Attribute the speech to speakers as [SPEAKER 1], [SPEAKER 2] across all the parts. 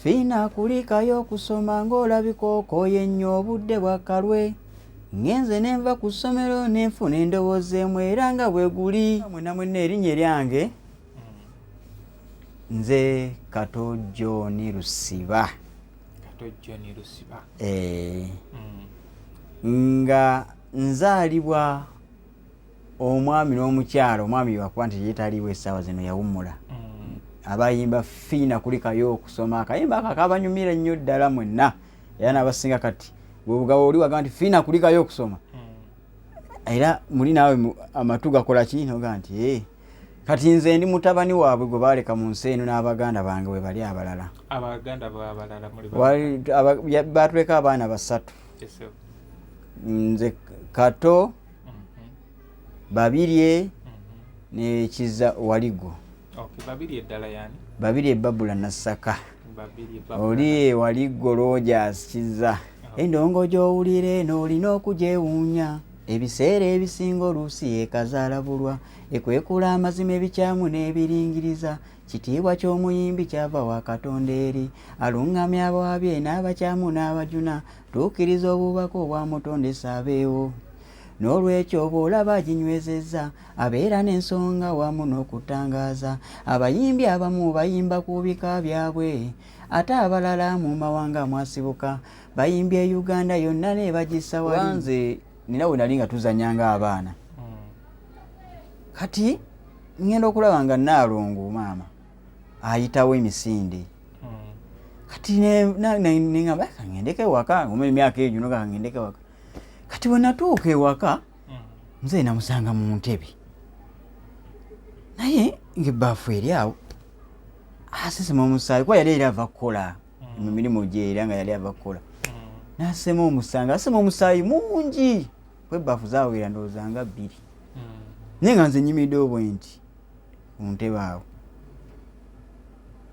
[SPEAKER 1] Fiina kulikayo kusoma ng'olabika okooye nnyo obudde bwakalwe. Ngenze nenva ku ssomero nenfuna endowooza emu era nga bwe guli. Mwenna mwenna erinnya lyange nze Kato John Lusiba.
[SPEAKER 2] Kato John Lusiba.
[SPEAKER 1] Nga nzaalibwa omwami n'omukyala, omwami wakuba nti yeetaliiwo essaawa zino yawummula. Abayimba fiina kulikayo okusoma, akayimba ako kabanyumira nnyo ddala mwenna era n'abasinga kati bwebugabo oli waga nti fiina kulikayo okusoma era muli naawe amatu gakola ki noga nti kati nze ndi mutabani waabwe gwe baaleka mu nsi eno n'abaganda bange we bali abalala.
[SPEAKER 2] Abaganda b'abalala
[SPEAKER 1] muli baatuleka abaana basatu. Nze Kato, Babirye ne Kiza Waligo.
[SPEAKER 2] Babirye eddala yani?
[SPEAKER 1] Babirye Babula Nasaka. Oli Waligo Rogers Kiza. Endongo gy'owulira eno olina okugyewuunya. Ebiseera ebisinga oluusi ekazaala bulwa. Ekwekula amazima ebikyamu n'ebiringiriza. Kitiibwa ky'omuyimbi kyava wa Katonda eri. Alungamya abawabye n'abakyamu n'abajuna. Tuukiriza obubaka obwamutondesa abeewo. N'olwekyo bw'olaba aginywezezza abeera n'ensonga wamu n'okutangaaza. Abayimbi abamu bayimba ku bika byabwe ate abalala mu mawanga mwasibuka bayimbye Uganda yonna ne bagissa wali. Wanze nina we nali nga tuzannyanga abaana. Kati ngenda okulaba nga Nnaalongo maama ayitawo emisinde. Kati nengamba kangendeke waka emyaka egyo noga kangendeke waka. Kati bwe natuuka ewaka nze namusanga mu ntebe naye ng'ebbaafu eri awo asesema omusaayi kuba yali ava kukola mu mirimu gye era nga yali ava kukola n'asema omusanga asema omusaayi mungi ebbaafu zaawera ndowooza nga 2 naye nga nze nnyimiddeo bwe nti ku ntebe awo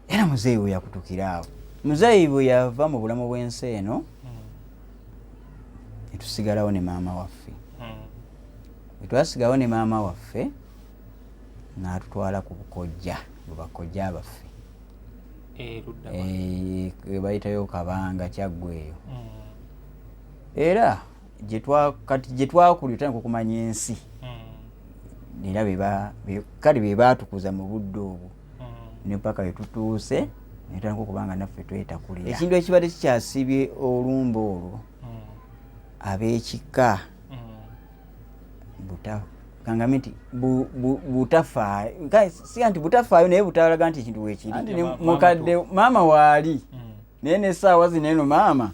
[SPEAKER 1] era muzeeyi we yakutukira awo. Muzeeyi bwe yava mu bulamu bw'ensi eno tusigalawo ne maama waffe. Bwe twasigalawo ne maama waffe n'atutwala ku bukojja bakojja baffe bayitayo Kabanga Kyaggweeyo. Era kati gye twakulira tutandika okumanya ensi era kale be baatukuza mu budde obwo ne paka we tutuuse ne tutandika okuba nga naffe twetakulira. Ekintu ekibadde kikyasibye olumba olwo ab'ekika kangame nti butafaayo siga nti butafaayo naye butalaga nti ekintu weekiri mukadde maama waali naye n'essaawa zino eno maama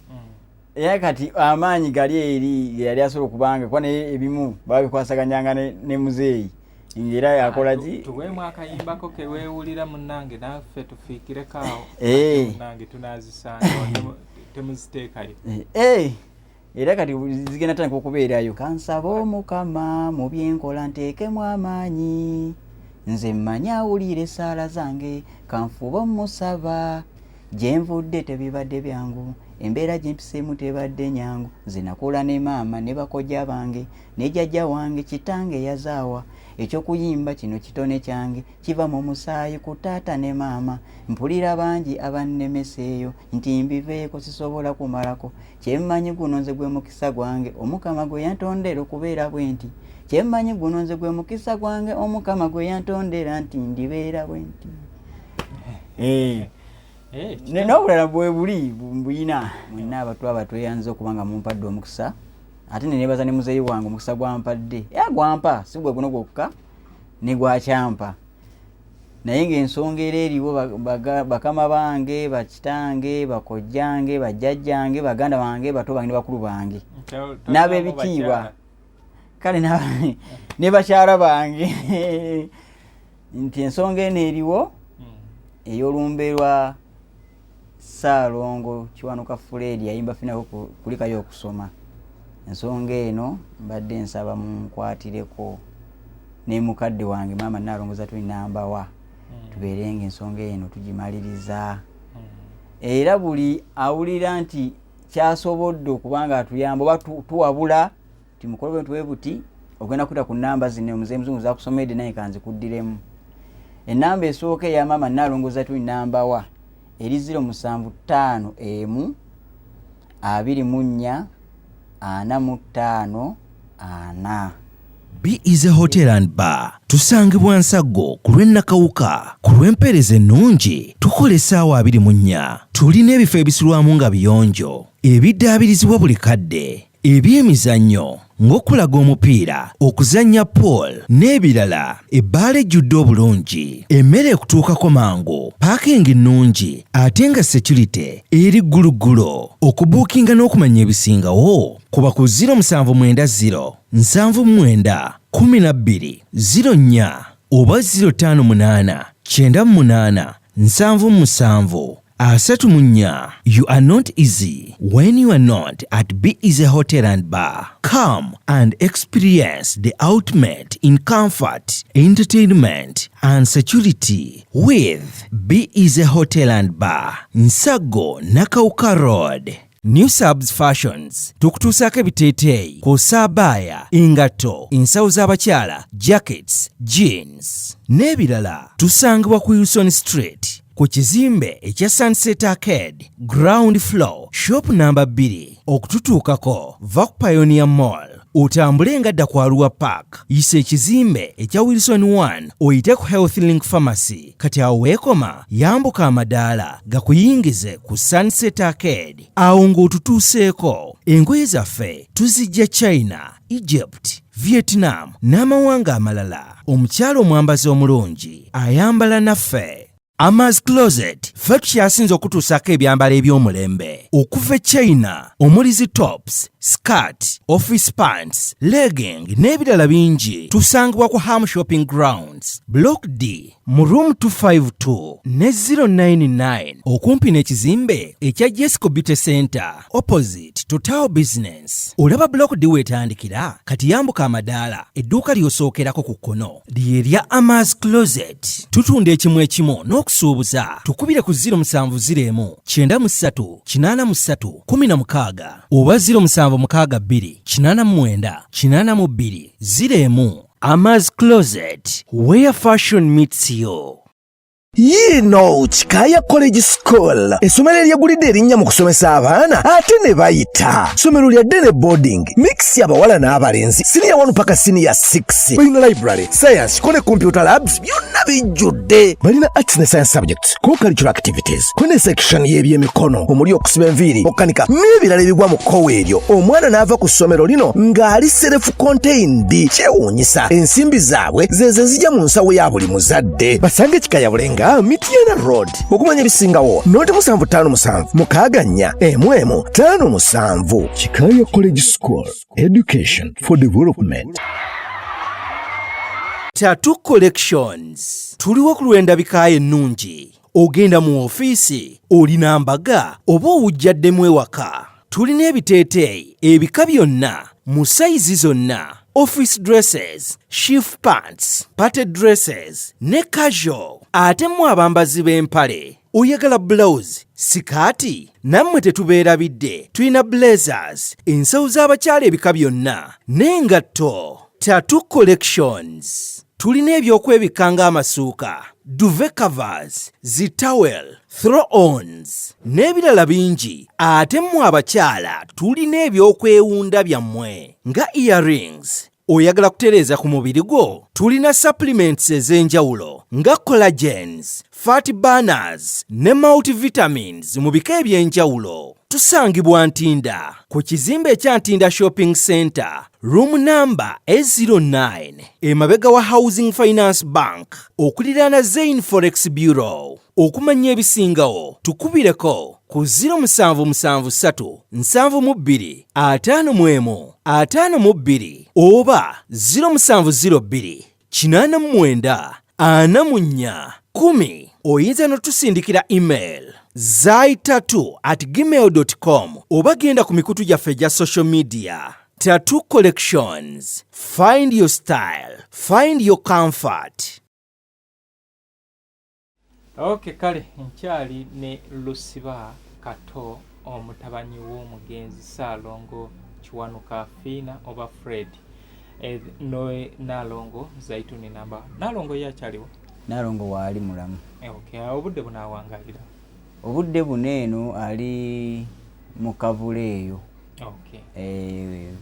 [SPEAKER 1] era kati amaanyi gali eri yali asobola okubanga kuba naye ebimu babikwasaganyanga ne muzeeyi ng'era yakola ki
[SPEAKER 2] tuweemu akayimbako ke weewulira munnange naffe tufiikireko awo munnange tunaazisanga temuziteekayo.
[SPEAKER 1] Era kati zigenda tandika okubeerayo. Kansaba Omukama mu byenkola nteekemu amaanyi. Nze mmanyi awulira essaala zange kanfuba omusaba. Gye nvudde tebibadde byangu. Embeera gye mpiseemu tebadde nyangu. Nze nakula ne maama ne bakojja bange ne jjajja wange kitange yazaawa. Ekyokuyimba kino kitone kyange kiva mu musaayi ku taata ne maama. Mpulira bangi abannemeseeyo nti mbiveeko sisobola kumalako. Kyemmanyi guno nze gwe mukisa gwange Omukama gwe yantondera okubeera bwe nti. Kyemmanyi guno nze gwe mukisa gwange Omukama gwe yantondera nti ndibeera bwe nti. N'obulala bwe buli mbuyina mwenna abatwa tweyanze okuba nga mumpadde omukisa. Ate ne neebaza ne muzeeyi wange omukisa gwampadde era gwampa si gwe guno gwokka ne gwakyampa. Naye ng'ensonga era eriwo bakama bange bakitange bakojjange bajjajjange baganda bange bato bange ne bakulu bange n'ab'ebitiibwa kale ne bakyala bange nti ensonga eno eriwo ey'olumbe lwa Ssaalongo Kiwanuka Fred yayimba fiina kulikayo okusoma. Ensonga eno mbadde nsaba munkwatireko ne mukadde wange maama Nnaalongoza tulinambawa tubeerenga ensonga eno tugimaliriza. Era buli awulira nti kyasobodde okubanga atuyamba oba tuwabula timukole bwe tuwe buti ogenda kuta ku nnamba zino muzeeyi muzungu zakusomedde naye kanzikuddiremu. Ennamba esooka eya maama Nnaalongoza tulinambawa eri 0751 24 45 4.
[SPEAKER 3] Be Easy Hotel and Bar tusangibwa Nsago ku lw'Ennakawuka ku lw'empeereza ennungi tukola essaawa 24. Tulina ebifo ebisulwamu nga biyonjo ebiddaabirizibwa buli kadde, ebyemizannyo ng'okulaga omupiira, okuzannya pool n'ebirala. Ebbaala ejjudde obulungi, emmere ekutuukako mangu, paakingi ennungi ate nga security eri gguluggulo. Okubuukinga n'okumanya ebisingawo kuba ku 0790 79 12 04 oba 058 98 77 34. You are not easy when you are not at Be Easy Hotel and Bar. Come and experience the ultimate in comfort, entertainment and security with Be Easy Hotel and Bar, Nsago, Nakawuka Road. New Subs Fashions tukutuusaako ebiteeteeyi kw'ossa abaya, engatto, ensawo z'abakyala, jackets, jeans n'ebirala. Tusangibwa ku Wilson Street ku kizimbe ekya Sunset Arcade ground floor shop number 2. Okututuukako va ku Pioneer Mall, otambule ngadda ku Arua Park, yisa ekizimbe ekya Wilson 1 oyite ku Health Link Pharmacy. Kati awo weekoma yambuka amadaala gakuyingize ku Sunset Arcade, awo ng'otutuuseeko. Engoye zaffe tuzijja China, Egypt, Vietnam n'amawanga amalala. Omukyala omwambazi omulungi ayambala naffe. Ama's Closet ffe tukyasinze okutuusaako ebyambalo eby'omulembe okuva China, omulizi tops, skirt, office pants, legging n'ebirala bingi. Tusangibwa ku Ham Shopping Grounds, Block D mu room 252 ne 099 okumpi n'ekizimbe ekya Jesco Beauty Center opposite Total Business. Olaba Block D wetandikira, kati yambuka amadaala edduuka ly'osookerako ku kkono lye lya Ama's Closet. Tutunda ekimu ekimu n'okusuubuza. Tukubire ku 0701 93 83 16 oba 0762 89 82 01. Ama's Closet, where fashion meets you.
[SPEAKER 4] Yino Chikaya College School essomero eryagulidde erinnya mu kusomesa abaana ate ne bayita ssomero lya Dene Boarding mix y'abawala n'abalenzi senior 1 paka senior 6. Balina library, science, kone computer labs byonna bijjudde. Balina arts ne science subjects, co-curricular activities, kone section y'ebyemikono omuli okusiba enviiri, okukanika n'ebirala ebigwa mu kkowe eryo. Omwana n'ava ku ssomero lino ng'ali self contained. Kyewuunyisa ensimbi zaabwe zeze zijja mu nsawo ya buli muzadde. Basange Chikaya Bulenga Mitiana Road. Okumanya ebisingawo noti 757 mukaganya emwemu 57. Chikaya College School, education for development.
[SPEAKER 3] Tattoo Collections tuliwo ku lw'endabika ennungi. Ogenda mu ofiisi, olina mbaga oba owujjaddemu ewaka. Tulina ebiteeteeyi ebika byonna mu sayizi zonna. Office dresses, shift pants, party dresses ne casual. Ate mu abambazi b'empale oyagala blouse, sikaati nammwe tetubeerabidde. Tulina blazers, ensawo z'abakyala ebika byonna n'engatto. Tattoo Collections tulina ebyokwebikka ng'amasuuka, duvet covers, zitawel, throw-ons n'ebirala bingi. Ate mu abakyala tulina ebyokwewunda byammwe nga earrings. Oyagala kutereeza ku mubiri gwo? Tulina supplements ez'enjawulo nga collagens, fat burners ne multivitamins mu bika eby'enjawulo. Tusangibwa Ntinda ku kizimbe ekya Ntinda Shopping Center, room number A09, emabega wa Housing Finance Bank, okuliraana Zain Forex Bureau. Okumanya ebisingawo tukubireko ku 0773 72 51 52 oba 0702 89 44 10. Oyinza n'otusindikira email zaitattoo@gmail.com oba genda ku mikutu gyaffe gya social media. Tattoo Collections, find your style, find your comfort.
[SPEAKER 2] Okay, kale nkyali ne Lusiba Kato omutabanyi w'omugenzi Ssaalongo Kiwanuka Fiina oba Fred. No Nalongo Zaituni namba. Nalongo yakyaliwo?
[SPEAKER 1] Nalongo waali mulamu.
[SPEAKER 2] Okay, obudde bunaawangalira.
[SPEAKER 1] obudde buno eno ali mu Kavule eyo.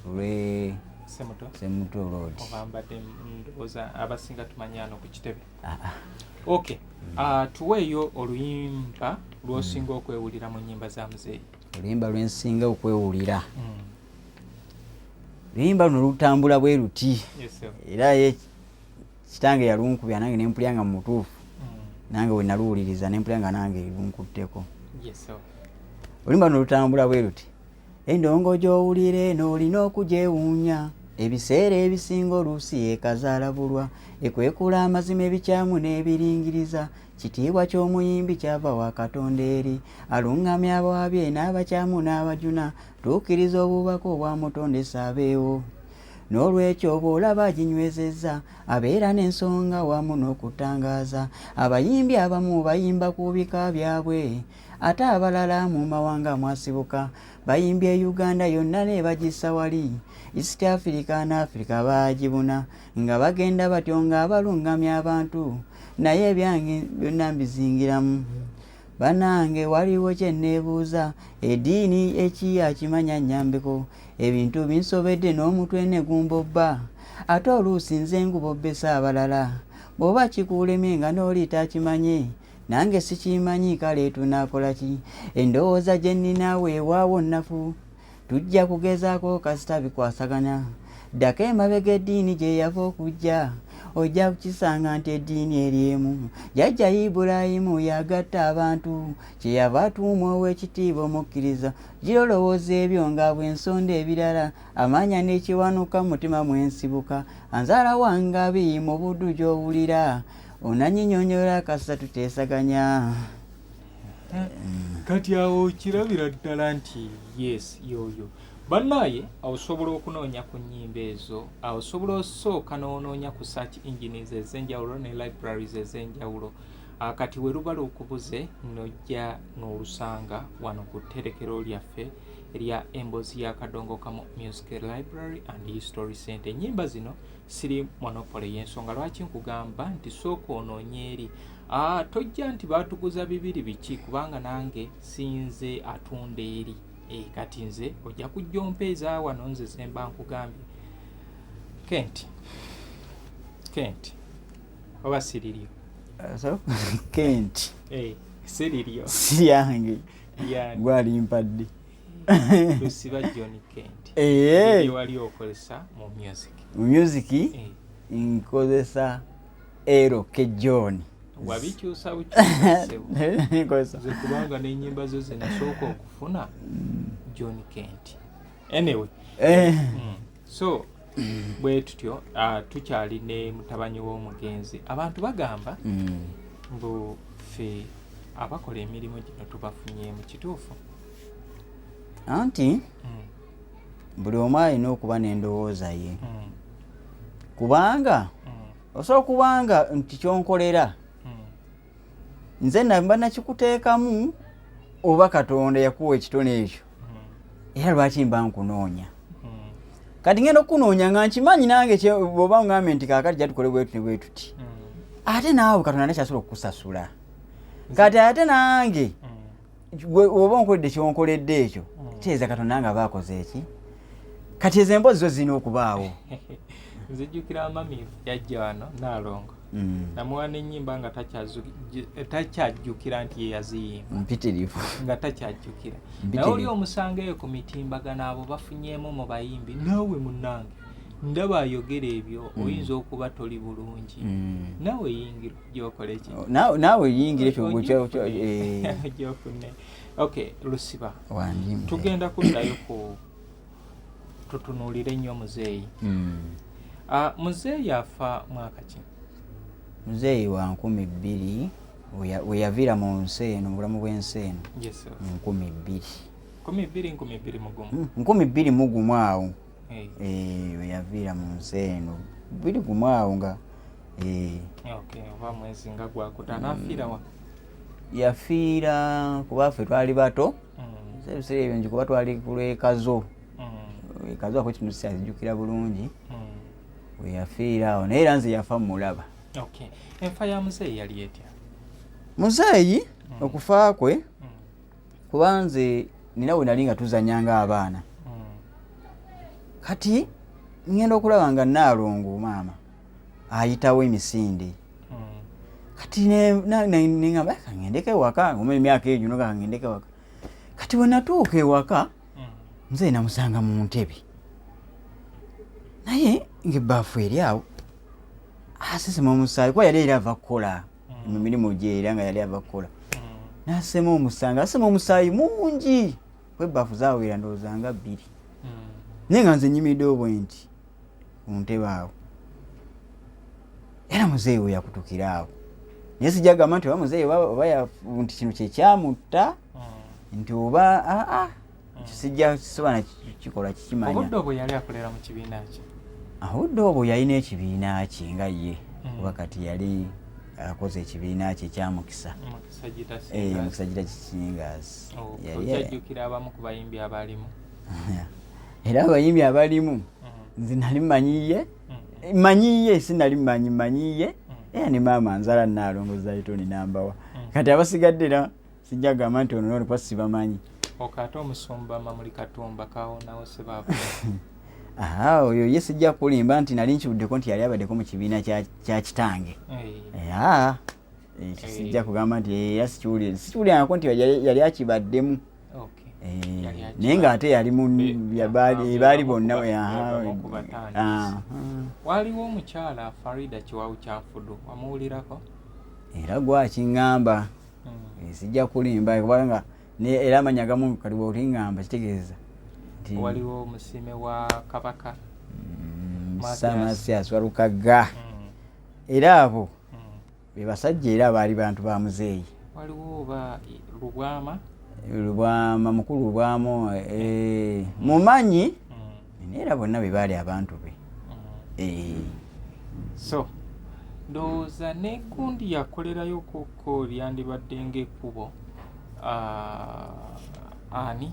[SPEAKER 1] Lwe Semuto Road.
[SPEAKER 2] Obambadde ndowooza abasinga tumanya ano ku Kitebe. Tuweeyo oluyimba lw'osinga okwewulira mu nnyimba za Muzeeyi.
[SPEAKER 1] Oluyimba lwensinga okwewulira. Oluyimba luno lutambula bwe luti. Era ye kitange yalunkubya nange nempulyanga mu mutuufu. Nange we naluwuliriza nempulyanga nange lunkutteko. Oluyimba luno lutambula bwe luti. Endongo gy'owulire n'olina okugyewuunya. Ebiseera ebisinga oluusi ekazaalabulwa. Ekwekula amazima ebikyamu n'ebiringiriza. Kitiibwa ky'omuyimbi kyava wa Katonda eri. Alungamya abawabye n'abakyamu n'abajuna. Tuukiriza obubaka obwamutondesa abeewo. N'olwekyo bw'olaba aginywezezza abeera n'ensonga wamu n'okutangaaza. Abayimbi abamu bayimba ku bika byabwe. Ate abalala mu mawanga mwasibuka. Bayimbye Uganda yonna ne bagissa wali. East Africa ne Africa baagibuna. Nga bagenda batyo nga balungamya abantu. Naye ebyange byonna mbizingiramu. Banange waliwo kye neebuuza. Eddiini eki akimanya nnyambeko. Ebintu binsobedde n'omutwe ne gumbobba. Ate oluusi nze ngubobbesa abalala. Bw'oba kikuulemye nga n'oli takimanye. Nange sikimanyi kale tunaakola ki? Endowooza gye nnina weewaawo nnafu. Tujja kugezaako kasita bikwasaganya. Ddako emabega eddiini gye yava okujja. Ojja kukisanga nti eddiini eri emu. Jjajja Ibulayimu yagatta abantu. Kye yava atuuma ow'ekitiibwa omukkiriza. Girolowooza ebyo nga bw'ensonda ebirala. Amanya n'ekiwanuka mu mutima mwensibuka. Anzaala wangabi mu buddu gy'owulira. Onanyinyonyola kasita tuteesaganya.
[SPEAKER 2] Kati awo kirabira ddala nti yes yoyo. Bannaaye osobola okunoonya ku nnyimba ezo, osobola osooka n'onoonya ku search engines ez'enjawulo ne libraries ez'enjawulo. Kati we luba lukubuze n'ojja n'olusanga wano ku tterekero lyaffe erya Emboozi ya Kadongo Kamo Music Library and History Center. Ennyimba zino siri monopoly y'ensonga lwaki nkugamba nti sooka onoonye eri. Tojja nti baatuguza bibiri biki kubanga nange sinze atunda eri. Kati nze ojja kujja ompeeza wano nze zemba nkugambye. Kent oba siririo?
[SPEAKER 1] Kent.
[SPEAKER 2] Siririo.
[SPEAKER 1] Si yange. Gwali mpadde.
[SPEAKER 2] Lusiba John Kent. Wali okozesa mu music.
[SPEAKER 1] Mu music nkozesa Eroke John.
[SPEAKER 2] Wabikyusa bukyusa kubanga n'ennyimba zo ze nasooka okufuna John Kent. Anyway, so bwe tutyo tukyali ne mutabani w'omugenzi. Abantu bagamba mbu ffe abakola emirimu gino tubafunye mu kituufu.
[SPEAKER 1] Anti buli omu alina okuba n'endowooza ye. Kubanga osobola kubanga nti kyonkolera nze namba nakikuteekamu oba Katonda yakuwa ekitone ekyo. Era lwaki mba nkunoonya. Kati ngenda okunoonya nga nkimanyi nange bw'oba ngambe nti kaakati jatukole bwetu ne bwetuti. Ate naawe Katonda nakyasobola okukusasula. Kati ate nange oba onkoledde kyonkoledde ekyo teeza Katonda nange aba akoze eki. Kati ezo emboozi zo zirina okubaawo.
[SPEAKER 2] Nzijjukira mami yajja wano Naalongo. Namuwa n'ennyimba nga takyajjukira nti ye yaziyimba.
[SPEAKER 1] Mpitirivu.
[SPEAKER 2] Nga takyajjukira. Naye oli omusanga eyo ku mitimbagano abo bafunyemu mu bayimbi. Naawe munnange ndaba ayogera ebyo oyinza okuba toli bulungi. Naawe yingira gy'okole ki?
[SPEAKER 1] Naawe yingira ekyo
[SPEAKER 2] gy'ofune. Okay, Lusiba. Tugenda kuddayo ku tutunuulire nnyo Muzeeyi. Muzeeyi afa mwaka ki?
[SPEAKER 1] Muzeeyi wa 2000 we yaviira mu nsi eno, mu bulamu bw'ensi eno.
[SPEAKER 2] Yes sir.
[SPEAKER 1] 2000.
[SPEAKER 2] 2020
[SPEAKER 1] mugumu awo. We yaviira mu nsi eno 20 awo nga.
[SPEAKER 2] Okay, oba mwezi nga gwakutana afiira wa?
[SPEAKER 1] Yafiira kuba ffe twali bato. Ebiseera ebyo nje kuba twali ku lw'ekazo. Ekazo ako kino sijjukira bulungi. We yafiira awo naye era nze yafa mulaba.
[SPEAKER 2] Okay. Enfa ya Muzeeyi yali etya?
[SPEAKER 1] Muzeeyi okufa kwe kuba nze nina we nali nga tuzanyanga abaana kati ngenda okulaba nga Naalongo maama ayitawo emisinde kati nengamba kangendeke waka ngoma emyaka egyo no kangendeke waka kati bwe natuuka ewaka nze namusanga mu ntebe naye ng'ebbaafu eri awo asesema omusaayi kuba yali era ava kukola emirimu gye era nga yali ava kukola nasema omusanga asema omusaayi mungi kwe ebbaafu zaawera ndowooza nga 2 naye nga nze nnyimiddeo bwe nti ku ntebe awo era muzeeyi we yakutukira awo naye sijagamba nti oba muzeeyi oba nti kino kyekyamutta nti oba sijja kisobola kikola kikimanya.
[SPEAKER 2] Obudde obwo yali akolera mu kibiina ki?
[SPEAKER 1] Obudde obwo yalina ekibiina kye nga ye kuba kati yali akoze ekibiina kye ekyamukisa Mukisa Gita Singers.
[SPEAKER 2] Ojjajjukira abamu ku bayimbi abalimu?
[SPEAKER 1] Era abayimbi abalimu nze nali manyiye sinali manyiye era ne maama nzala Naalongo Zaitoni n'ambawa kati abasigadde era sijja gamba nti ono kuba sibamanyi.
[SPEAKER 2] Okate omusumba Mamuli Katumba kawonawo sebaavu.
[SPEAKER 1] Oyo ye sijja kulimba nti nali nkibuddeko nti yali abaddeko mu kibiina kya kitange. Sijja kugamba nti era sikiwulirangako nti yali akibaddemu. Naye ng'ate yali baali bonna.
[SPEAKER 2] Waliwo omukyala Farida Kiwawu Kyanfudu wamuwulirako?
[SPEAKER 1] Era gwakiŋŋamba sijja kulimba kubanga era amanya gamu kati bw'otingamba kitegeeza
[SPEAKER 2] nti waliwo omusiime wa Kabaka
[SPEAKER 1] Masias Walukagga era abo be basajja era baali bantu ba muzeeyi.
[SPEAKER 2] Waliwo oba
[SPEAKER 1] Lubwama mukulu Lubwamo mumanyi era bonna be baali abantu be.
[SPEAKER 2] So ndowooza ne gundi yakolerayo koko lyandibadde ng'ekkubo ani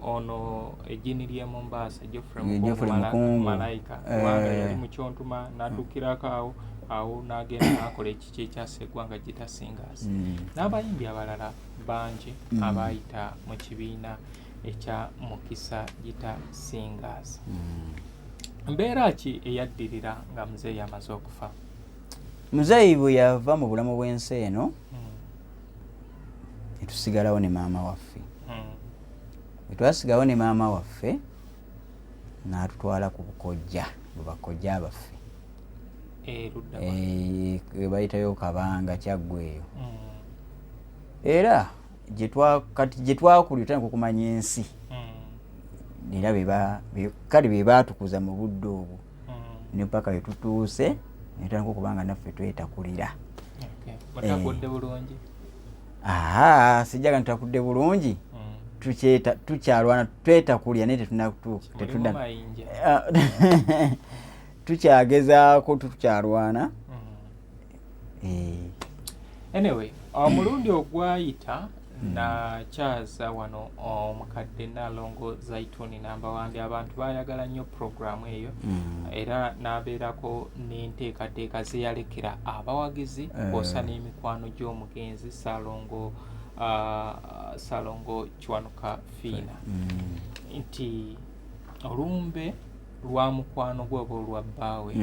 [SPEAKER 2] ono ejjini ly'e Mombasa Geoffrey Mukungu Malayika kubanga yali mu Kyontuma n'addukirako awo n'agenda n'akola ekiki ekya Sseggwanga Gita Singers n'abayimbi abalala bangi abaayita mu kibiina ekya Mukisa Gita Singers. Mbeera ki eyaddirira nga muzeeyi amaze okufa?
[SPEAKER 1] Muzeeyi bwe yava mu bulamu bw'ensi eno netusigalawo ne maama waffe. Bwe twasigalawo ne maama waffe n'atutwala ku bukojja bakojja abaffe bayitayo Kabanga Kyaggweeyo era kati gye twakulira tutandika okumanya ensi era kale be baatukuza mu budde obwo ne paka we tutuuse ne tutandika okubanga naffe twetakulira.
[SPEAKER 2] Mutakudde bulungi?
[SPEAKER 1] Sijjaga ntutakudde bulungi tukyalwana twetakulya naye tetudda tukyagezaako tukyalwana.
[SPEAKER 2] Anyway, omulundi ogwayita nakyaza wano omukadde Naalongo Zaitoni n'ambawambi abantu baayagala nnyo puroguramu eyo era n'abeerako n'enteekateeka ze yalekera abawagizi kw'osa n'emikwano gy'omugenzi Ssalongo Kiwanuka Fiina nti olumbe lwa mukwano gwe oba olwa bbaawe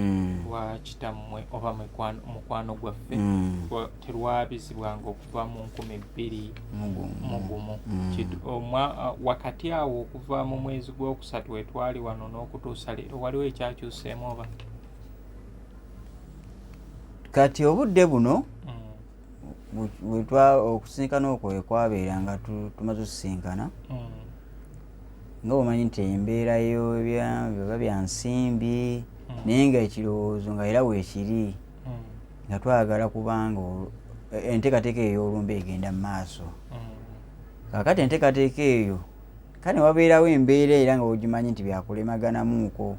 [SPEAKER 2] lwa kitammwe oba mukwano gwaffe terwabizibwanga okuva mu 2021 wakati awo okuva mu mwezi gw'okusatu wetwali wano n'okutuusa leero waliwo ekyakyuseemu oba?
[SPEAKER 1] Kati obudde buno okusinkana okwo ekwabeera nga tumaze okusinkana nga omanyi nti embeerayo biba bya nsimbi naye nga ekirowoozo nga era weekiri nga twagala kubanga enteekateeka ey'olumbe egenda mu maaso. Kakati enteekateeka eyo kale wabeerawo embeera era nga ogimanyi nti byakulemaganamuuko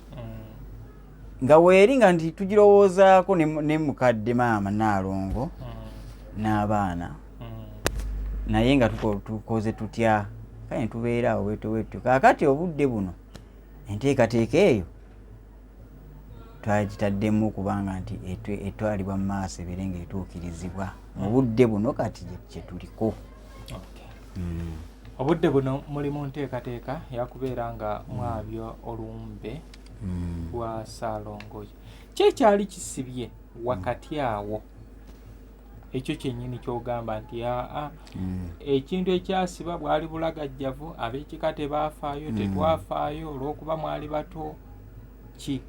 [SPEAKER 1] nga weeri nga nti tugirowoozaako ne mukadde maama Naalongo n'abaana naye nga tukoze tutya kale tubeerawo wetyo. Kakati obudde buno enteekateeka eyo twagitaddemu kubanga nti etwalibwa mu maaso ebeere ng'etuukirizibwa mu budde buno kati gye tuliko.
[SPEAKER 2] Obudde buno muli mu nteekateeka yakubeera nga mwabyo olumbe lwa Ssaalongo. Ki ekyali kisibye wakati awo ekyo kyennyini ky'ogamba nti ekintu ekyasiba bwali bulagajjavu, ab'ekika tebaafaayo, tetwafaayo olw'okuba mwali bato? Ki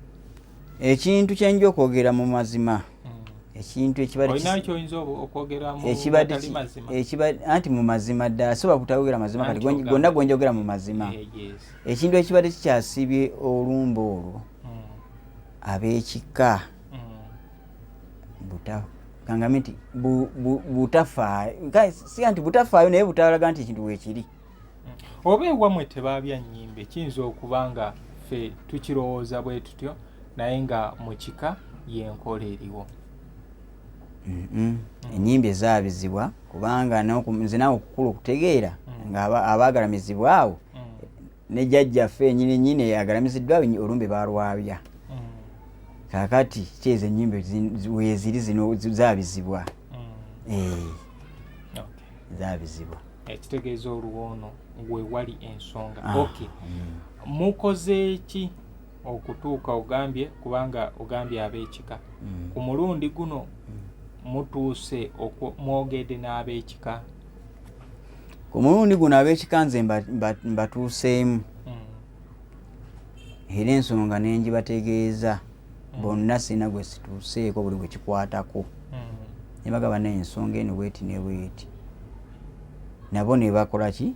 [SPEAKER 1] ekintu kyenja okwogera mu mazima, ekintu
[SPEAKER 2] olina kyoyinza okwogera mu gatali mazima?
[SPEAKER 1] Anti mu mazima ddala sobola kutawogera mazima, kati gonna gwenjogera mu mazima. Ekintu ekibadde kikyasibye olumbe olwo ab'ekika kangame nti butafaayo, si nti butafaayo naye butalaga nti ekintu weekiri.
[SPEAKER 2] Oba ewammwe tebaabya nnyimbe, kiyinza okuba nga ffe tukirowooza bwe tutyo naye nga mu kika y'enkola eriwo.
[SPEAKER 1] Ennyimbe zaabizibwa kubanga nze naawe okukula okutegeera nga abaagalamizibwa awo ne jjajjaffe ennyini eyagalamiziddwa olumbe baalwabya. Kaakati kyezo ennyimbe weeziri zino zaabizibwa. Zaabizibwa.
[SPEAKER 2] Ekitegeeza oluwoono we wali ensonga. Mukoze ki okutuuka ogambye, kubanga ogambye ab'ekika ku mulundi guno mutuuse mwogedde n'ab'ekika?
[SPEAKER 1] Ku mulundi guno ab'ekika nze mbatuuseemu era ensonga ne ngibategeeza bonna sina gwe situuseeko buli gwe kikwatako. Ne bagamba naye ensonga eno bweti ne bweti, nabo ne bakola ki,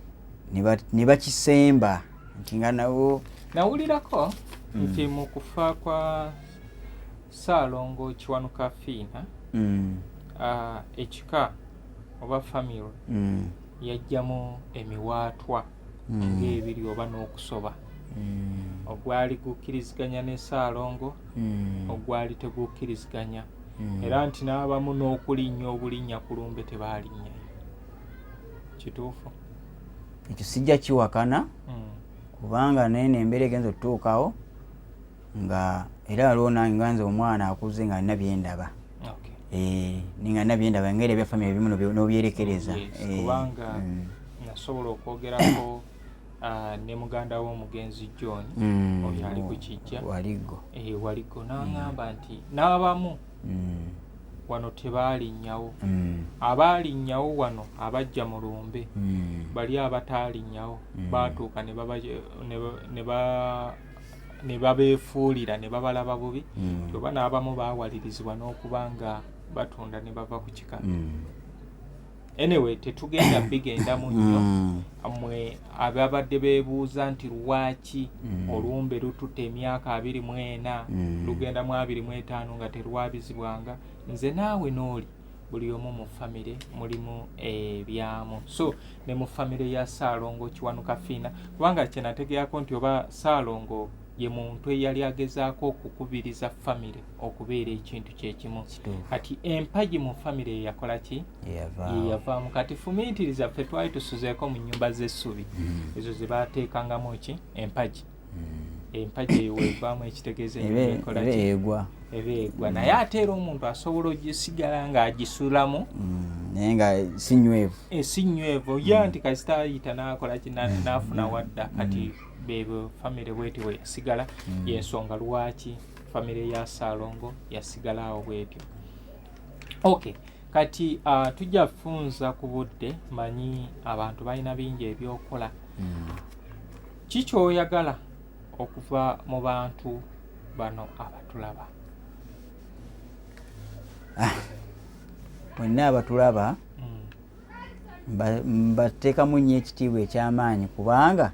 [SPEAKER 1] ne bakisemba nti nga nabo.
[SPEAKER 2] Nawulirako nti mu kufa kwa Ssaalongo Kiwanuka Fiina ekika oba family yajjamu emiwaatwa ng'ebiri oba n'okusoba. Ogwali gukkiriziganya ne Ssaalongo, ogwali tegukkiriziganya, era nti n'abamu n'okulinnya obulinnya ku lumbe tebaalinnyayo. Kituufu?
[SPEAKER 1] Ekyo sijja kiwakana kubanga nene embeera egenza okutuukawo nga era waliwo nange nga nze omwana akuze nga nina byendaba. Nga nina byendaba ngeri ebya famire ebimu n'obyerekereza.
[SPEAKER 2] Kubanga nasobola okwogerako ne muganda w'omugenzi John oyo ali ku Kijja Waliggo n'aŋŋamba nti n'abamu wano tebaalinnyawo. Abaalinnyawo wano abajja mu lumbe, bali abataalinnyawo baatuuka ne babeefuulira ne babalaba bubi, oba n'abamu baawalirizibwa n'okuba nga batunda ne bava ku kika. Anyway, tetugenda bigendamu nnyo. Mmwe ababadde beebuuza nti lwaki olumbe lututte emyaka 24 lugenda mu 25 nga terwabizibwanga. Nze naawe n'oli buli omu mu famire mulimu ebyamu. So ne mu famire ya Ssaalongo Kiwanuka Fiina, kubanga kye nategeerako nti oba Ssaalongo ye muntu eyali agezaako okukubiriza famire okubeera ekintu kyekimu. Kati empagi mu famire yakola ki? Yeyavaamu. Kati fumiitiriza ffe twali tusuzeeko mu nnyumba z'essubi ezo ze baateekangamu ki? Empagi. Empagi eyo weevaamu ekitegeeza ennyumba ekola ki? Ebeegwa. Naye ate era omuntu asobola ogisigala ng'agisulamu
[SPEAKER 1] naye nga si nywevu.
[SPEAKER 2] Si nywevu. Ye nti kasita ayita n'akola ki? N'afuna wadda. Kati bebo famire bweti we yasigala. Y'ensonga lwaki famire ya Ssaalongo yasigala awo bwetyo. Kati tujja funza ku budde, manyi abantu balina bingi ebyokola. Ki ky'oyagala okuva mu bantu bano abatulaba?
[SPEAKER 1] Mwenna abatulaba mbateekamu nnyo ekitiibwa eky'amaanyi kubanga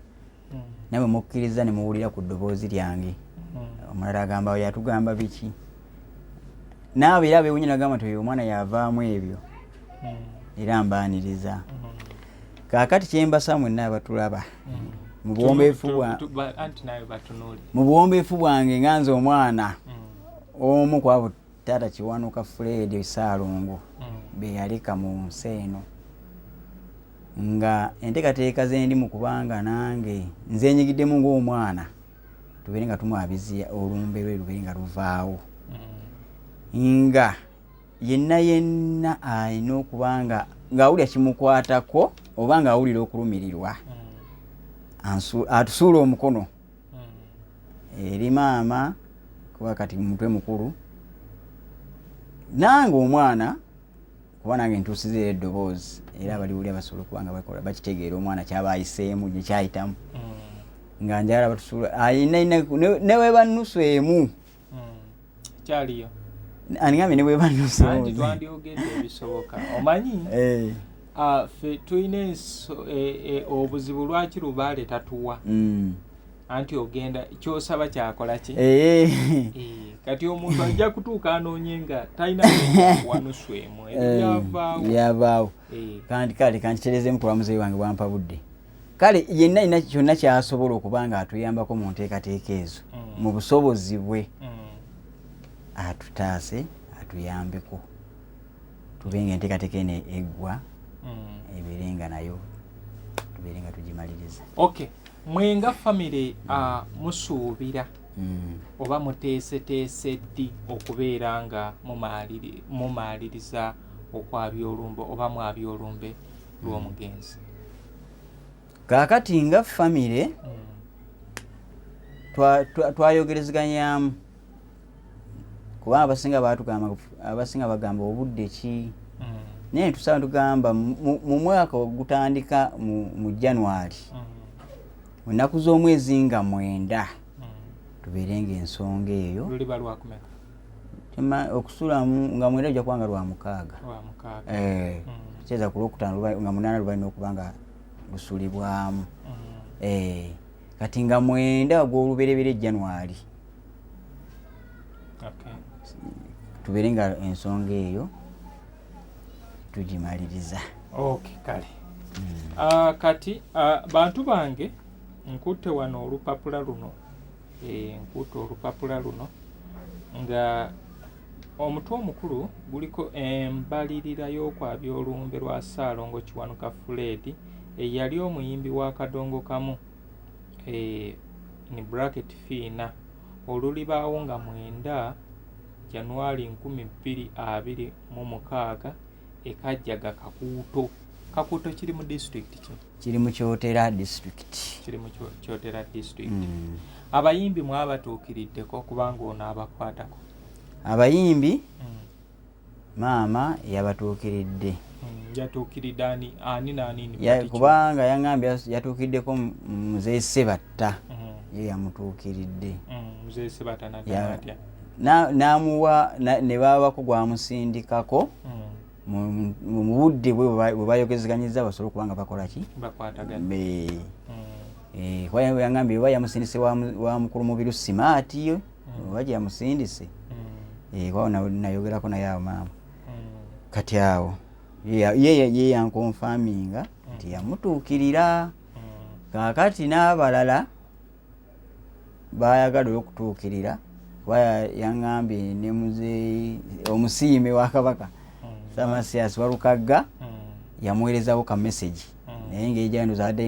[SPEAKER 1] nawe mukkiriza ne muwulira ku ddoboozi lyange. Omulala agamba yatugamba biki, naawe era beewunya nagamba nti oyo omwana yavaamu ebyo era mbaaniriza. Kaakati kyembasa mwenna abatulaba mu buwombeefu bwange nga nze omwana omu ku abo taata Kiwanuka Fred Ssaalongo be yaleka mu nsi eno, nga enteekateeka ze ndimu kubanga nange nze nyigiddemu ng'omwana tubeere nga tumwabizia olumbe lwe lubeere nga luvaawo nga yenna alina okubanga ng'awulira kimukwatako oba ng'awulira okulumirirwa atusuula omukono eri maama kuba kati mutwe mukulu nange omwana kuba nange ntuusiza eddoboozi era abaliwulira basobola okuba nga bakola bakitegeera omwana kyaba ayiseemu gye kyayitamu nga njagala batusuula ayina ne weba nnusu emu
[SPEAKER 2] kyaliyo
[SPEAKER 1] anigambe ne weba nnusu
[SPEAKER 2] anti twandyogedde ebisoboka omanyi ffe tulina obuzibu lwaki lubaale tatuwa anti ogenda kyosaba kyakola ki kati omuntu ajja kutuuka anoonye nga talina wanusu emu
[SPEAKER 1] byavaawo kandi kale kankitereezemu kuba muzeeyi wange bwampa budde kale yenna alina kyonna kyasobola okuba nga atuyambako mu nteekateeka ezo mu busobozi bwe atutaase atuyambeko tube nga enteekateeka eno eggwa ebeere nga nayo tubeere nga tugimaliriza.
[SPEAKER 2] Okay, mwe nga famire musuubira oba muteeseteese ddi okubeera nga mumaaliriza okwabya olumbe oba mwabya olumbe lw'omugenzi?
[SPEAKER 1] Kaakati nga famire twayogerezganyamu kuba abasinga bagamba obudde ki naye tusaba tugamba mu mwaka ogutandika mu January ennaku z'omwezi nga 9 tubeere nga ensonga eyo
[SPEAKER 2] luliba lwakumeka
[SPEAKER 1] okusulamu nga 9 ojja kuba nga lwa 6 tukyeza ku Lwokutaano nga 8 lubalina okuba nga lusulibwamu kati nga 9 gw'olubereberye January tubeere nga ensonga eyo tugimaliriza.
[SPEAKER 2] Okay, kale kati bantu bange nkutte wano olupapula luno nga omutwe omukulu guliko embalirira y'okwabya olumbe lwa Ssaalongo Kiwanuka Fred eyali omuyimbi wa Kadongo Kamu in bracket Fiina olulibaawo nga 9 January 2026 ekajjaga Kakuuto kiri mu district ki?
[SPEAKER 1] Kiri mu Kyotera district.
[SPEAKER 2] Abayimbi mwabatuukiriddeko kubanga ono abakwatako?
[SPEAKER 1] Abayimbi maama yabatuukiridde.
[SPEAKER 2] Yatuukiridde ani
[SPEAKER 1] kubanga yaŋŋambye yatuukiddeko Muzeeyi Ssebatta ye yamutuukiridde.
[SPEAKER 2] Muzeeyi Ssebatta natya
[SPEAKER 1] n'amuwa ne baabako gwamusindikako mu budde bwe bayogezganyiza basobole okuba nga bakola ki
[SPEAKER 2] bakwatagana.
[SPEAKER 1] Yaŋŋambye oba yamusindise wa mukulu mubiru simaati oba gye yamusindise kwawo nayogerako naye awo maama kati awo ye yankonfaminga nti yamutuukirira. Kaakati n'abalala bayagala okutuukirira kuba yaŋŋambye ne muzeeyi omusiime wa Kabaka Samasiasi Walukagga yamuweerezawo ka message naye ng'ejjando zadde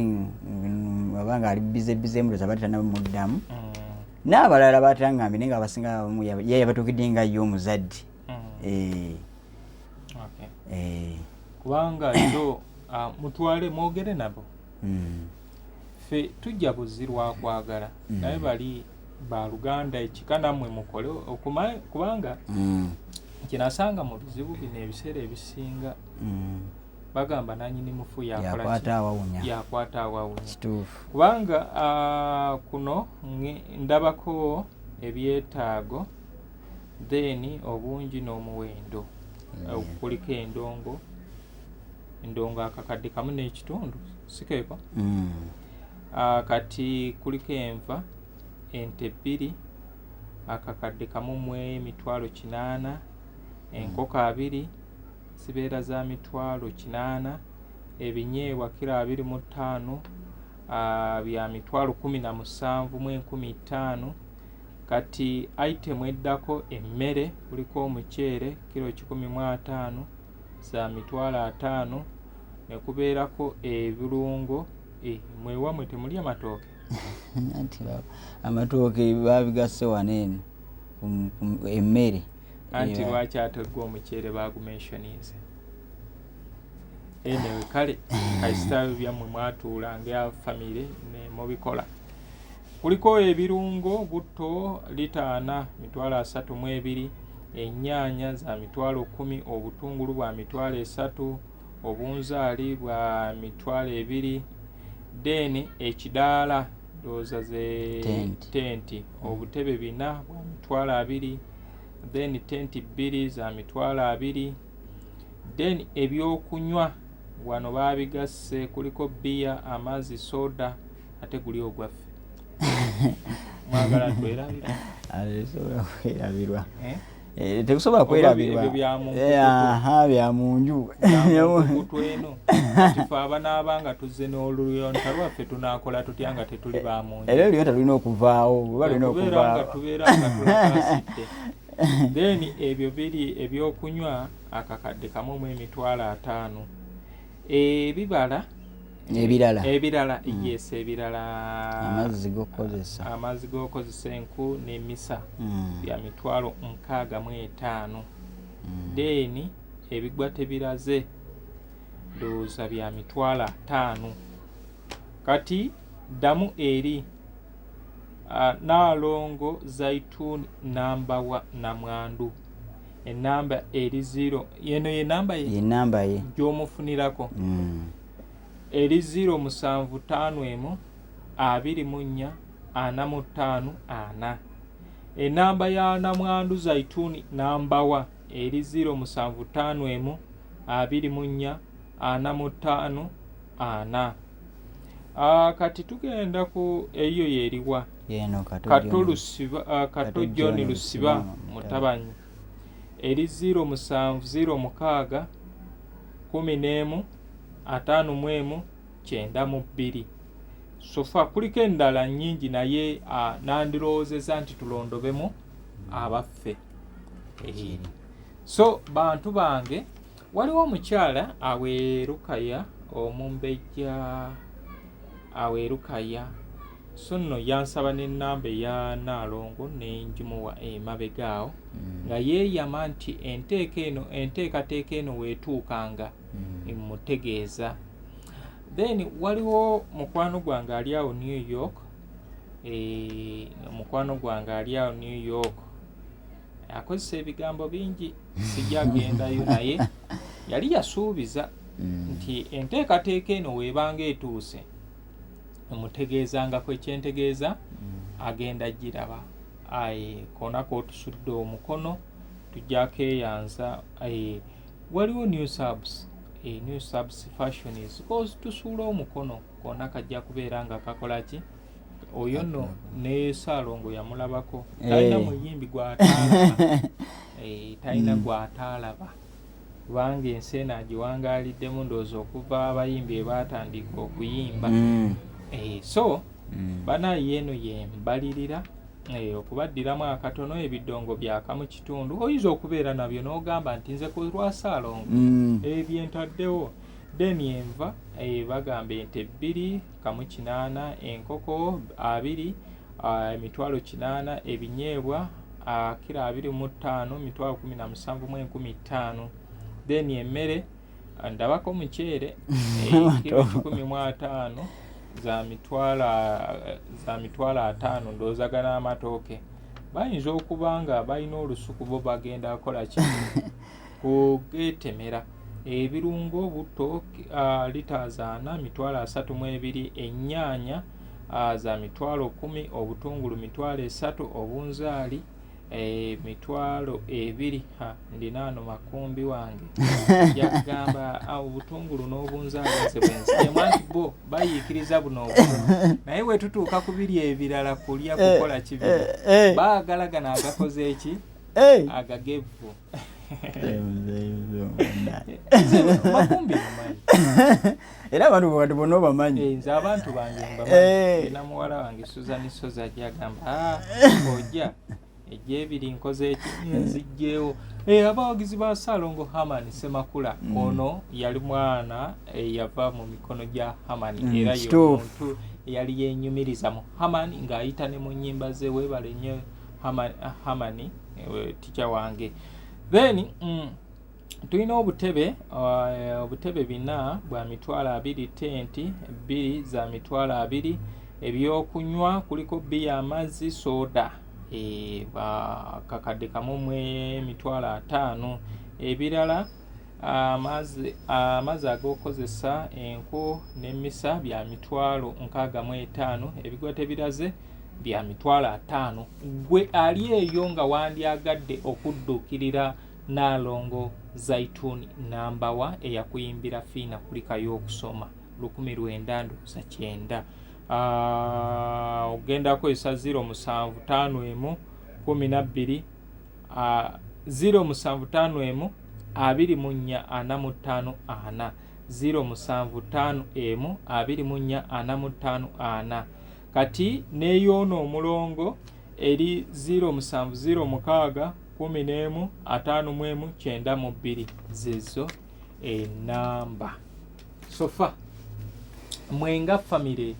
[SPEAKER 1] abanga ali bize muloza bati tanamuddamu n'abalala bataŋŋambye naye nga abasinga ye yabatuukidde nga ye omuzadde.
[SPEAKER 2] Kubanga zo mutwale mwogere nabo ffe tujja buzzi lwakwagala naye bali baluganda ekika nammwe mukole kubanga kinasanga mu bizibu bino ebiseera ebisinga bagamba nanyini mufu yakwata awawunya kubanga kuno ndabako ebyetaago then obungi n'omuwendo kuliko endongo akakadde kamu n'ekitundu sikeeko kati kuliko enva ente 2 akakadde kamu mu emitwalo 8 enkoko 2 zibeera za mitwalo 8 ebinyeebwa kilo 25 bya mitwalo 17 mu 15 kati item eddako emmere kuliko omuceere kilo 15 za mitwalo 5 ne kubeerako ebirungo mwewamwe temulya matooke
[SPEAKER 1] anti amatooke babigasse waneeno emmere
[SPEAKER 2] anti lwaki ategwa omuceere bagumensionize enewe kale kaisitayo byammwe mwatuula nga famire ne mubikola. Kuliko ebirungo butto lita 4 mitwalo 32, ennyaanya za mitwalo 10, obutungulu bwa mitwalo 3, obunzaali bwa mitwalo 2, then ekidaala ndowooza ze tenti, obutebe 4 bwa mitwalo 2, then tenti 2 za mitwalo 2, then ebyokunywa wano babigasse kuliko bbiya, amazzi, soda, ate guli ogwaffe mwagala twerabira
[SPEAKER 1] alisobola kwerabirwa tegusobola kwerabirwa bya munju
[SPEAKER 2] tweno tife abanaabanga tuzze n'oluyonta lwaffe tunaakola tutya nga tetuli ba munju
[SPEAKER 1] era oluyonta tulina okuvaawo oba lulina okuvaawo
[SPEAKER 2] tubeera nga tulakasidde then ebyo biri ebyokunywa akakadde kamu mu emitwalo 5, ebibala ebirala yes ebirala amazzi g'okozesa enku n'emmisa bya mitwalo 65, then ebigwa tebiraze ndowooza bya mitwalo 5. Kati ddamu eri Nalongo Zaitun namba wa namwandu enamba eri 0 yeno ye namba ye gyomufunirako eri 075 24 45 4. Enamba ya namwandu Zaitun namba wa eri 075 24 45 4. Kati tugenda ku eyo yeriwa Kato John Lusiba Mutabanyi eri 070 11 51 92. Sofa kuliko endala nnyingi naye nandiroozeza nti tulondobemu abaffe. So bantu bange waliwo omukyala aweerukaya omumbejja aweerukaya so nno yansaba n'ennamba eya Nalongo nenjimuwa emabegaawo nga yeeyama nti enteekateeka eno weetuukanga emutegeeza. Then waliwo mukwano gwange ali awo New York akozesa ebigambo bingi sijagendayo naye yali yasuubiza nti enteekateeka eno weebanga etuuse omutegeezangako ekyentegeeza agenda giraba konako otusudde omukono tujja keeyanza. Waliwo new subs fashion is cause tusuula omukono konna kajja kubeera nga kakola ki oyo nno ne Salongo yamulabako talina muyimbi gw'ataalaba talina gw'ataalaba kubanga ensi eno agiwangaaliddemu ndowooza okuva abayimbi ebaatandika okuyimba. So banaye eno yembalirira okubaddiramu akatono ebidongo byakamu kitundu oyinza okubeera nabyo n'ogamba nti nze ku lwa Salongo ebyentaddewo then enva bagamba ente 2 kamu 8, enkoko 2 emitwalo 8, ebinyeebwa kilo 25 mitwalo 17,500. Then emmere ndabako omuceere kilo 15 za mitwalo 5 ndowooza amatooke bayinza okuba nga balina olusuku bo bagenda akola ki kugetemera. Ebirungo butto lita 4 mitwalo 32, ennyaanya za mitwalo 10, obutungulu mitwalo 3, obunzaali mitwalo 2. Ndina ano makumbi wange yagamba obutungulu n'obunzaali nze bwensi bo bayiikiriza buno naye we tutuuka ku biri ebirala kulya kukola kibiri baagala gano agakoze eki agagevu makumbi mumanyi
[SPEAKER 1] era abantu bonna bamanyi
[SPEAKER 2] nze abantu bange mbamanyi na muwala wange Suzani Soza gyagamba ojja ejjebiri nkoze eki nzijjeewo. Abawagizi ba Salongo Hamani Semakula ono yali mwana yava mu mikono gya Hamani era y'omuntu eyali yenyumiriza mu Hamani ng'ayita ne mu nnyimba ze weebale nnyo Hamani teacher wange. Then tulina obutebe bina bwa mitwalo 2, tenti 2 za mitwalo 2, ebyokunywa kuliko bbiya, amazzi, soda kakadde kamu mu emitwalo 5, ebirala amazzi ag'okozesa enku n'emmisa bya mitwalo 65, ebigote biraze bya mitwalo 5. Gwe ali eyo nga wandyagadde okudduukirira Nalongo Zaituni nambawa eyakuyimbira fiina kulikayo okusoma 1909. Ogenda kozesa 0751 12 0751 2445 0751 2445. Kati neyoona omulongo eri 0706 11 51 92 zezo enamba. Sofa mwenga famire